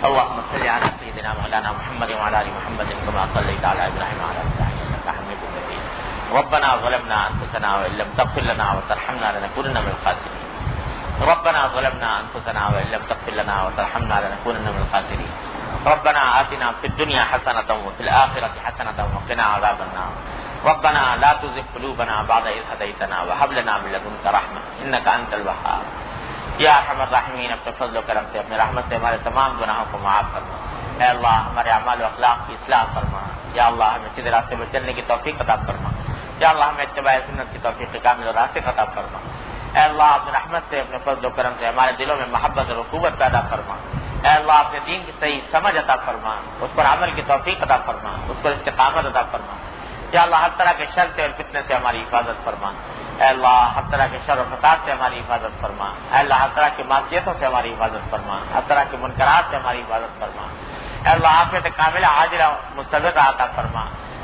اللہم صلی علی سیدنا مولانا محمد وعلی آل محمد کما صلیت علی ابراہیم وعلی آل ابراہیم انک حمید مجید۔ ربنا ظلمنا انفسنا وان لم تغفر لنا وترحمنا لنكونن من الخاسرین۔ ربنا ظلمنا انفسنا وان لم تغفر لنا وترحمنا لنكونن من الخاسرین۔ ربنا آتنا في الدنيا حسنة وفي الآخرة حسنة وقنا عذاب النار۔ ربنا لا تزغ قلوبنا بعد إذ هديتنا وهب لنا من لدنك رحمة إنك أنت الوهاب۔ یا ارحم الراحمین، اپنے فضل و کرم سے، اپنی رحمت سے ہمارے تمام گناہوں کو معاف فرما۔ اے اللہ، ہمارے اعمال و اخلاق کی اصلاح فرما۔ یا اللہ، ہمیں سیدھے راستے پر چلنے کی توفیق عطا فرما۔ یا اللہ، ہمیں اتباع سنت کی توفیق کامل اور راستے عطا فرما۔ اے اللہ، اپنی رحمت سے، اپنے فضل و کرم سے ہمارے دلوں میں محبت اور اخوت پیدا فرما۔ اے اللہ، اپنے دین کی صحیح سمجھ عطا فرما، اس پر عمل کی توفیق عطا فرما، اس پر استقامت عطا فرما۔ یا اللہ، ہر طرح کے شر سے اور فتنے سے ہماری حفاظت فرما۔ اے اللہ، ہر طرح کے شر و فساد سے ہماری حفاظت فرما۔ اے اللہ، ہر طرح کی معصیتوں سے ہماری حفاظت فرما، ہر طرح کے منکرات سے ہماری حفاظت فرما۔ اے اللہ، عافیت کاملہ عاجلہ مستمرہ عطا فرما۔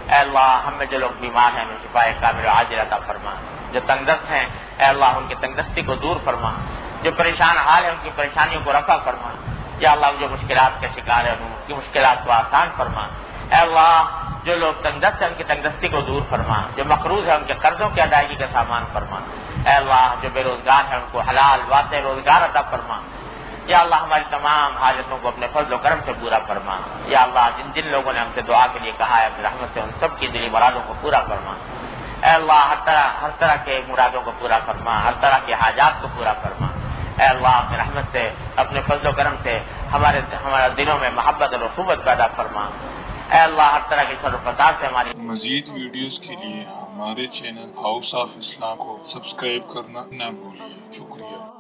اے اللہ، ہم میں جو لوگ بیمار ہیں انہیں شفا کاملہ عاجلہ عطا فرما۔ جو تنگ دست ہیں اے اللہ، ان کی تنگ دستی کو دور فرما۔ جو پریشان حال ہیں ان کی پریشانیوں کو رفع فرما۔ یا اللہ، جو مشکلات کے شکار ہیں ان کی مشکلات کو آسان فرما۔ اے اللہ، جو لوگ تنگ دست ہیں ان کی تنگ دستی کو دور فرما۔ جو مقروض ہیں ان کے قرضوں کی ادائیگی کا سامان فرما۔ اے اللہ، جو بے روزگار ہیں ان کو حلال واسع روزگار عطا فرما۔ یا اللہ، ہماری تمام حاجتوں کو اپنے فضل و کرم سے پورا فرما۔ یا اللہ، جن جن لوگوں نے ہم سے دعا کے لیے کہا ہے اپنی رحمت سے ان سب کی دلی مرادوں کو پورا فرما۔ اے اللہ، ہر طرح کے مرادوں کو پورا فرما، ہر طرح کے حاجات کو پورا فرما۔ اے اللہ، اپنی رحمت سے، اپنے فضل و کرم سے ہمارے دلوں میں محبت اور اخوت پیدا فرما۔ اے اللہ، ہر طرح کے شر و فساد سے ہماری مزید ویڈیوز کے لیے ہمارے چینل ہاؤس آف اسلام کو سبسکرائب کرنا نہ بھولیے۔ شکریہ۔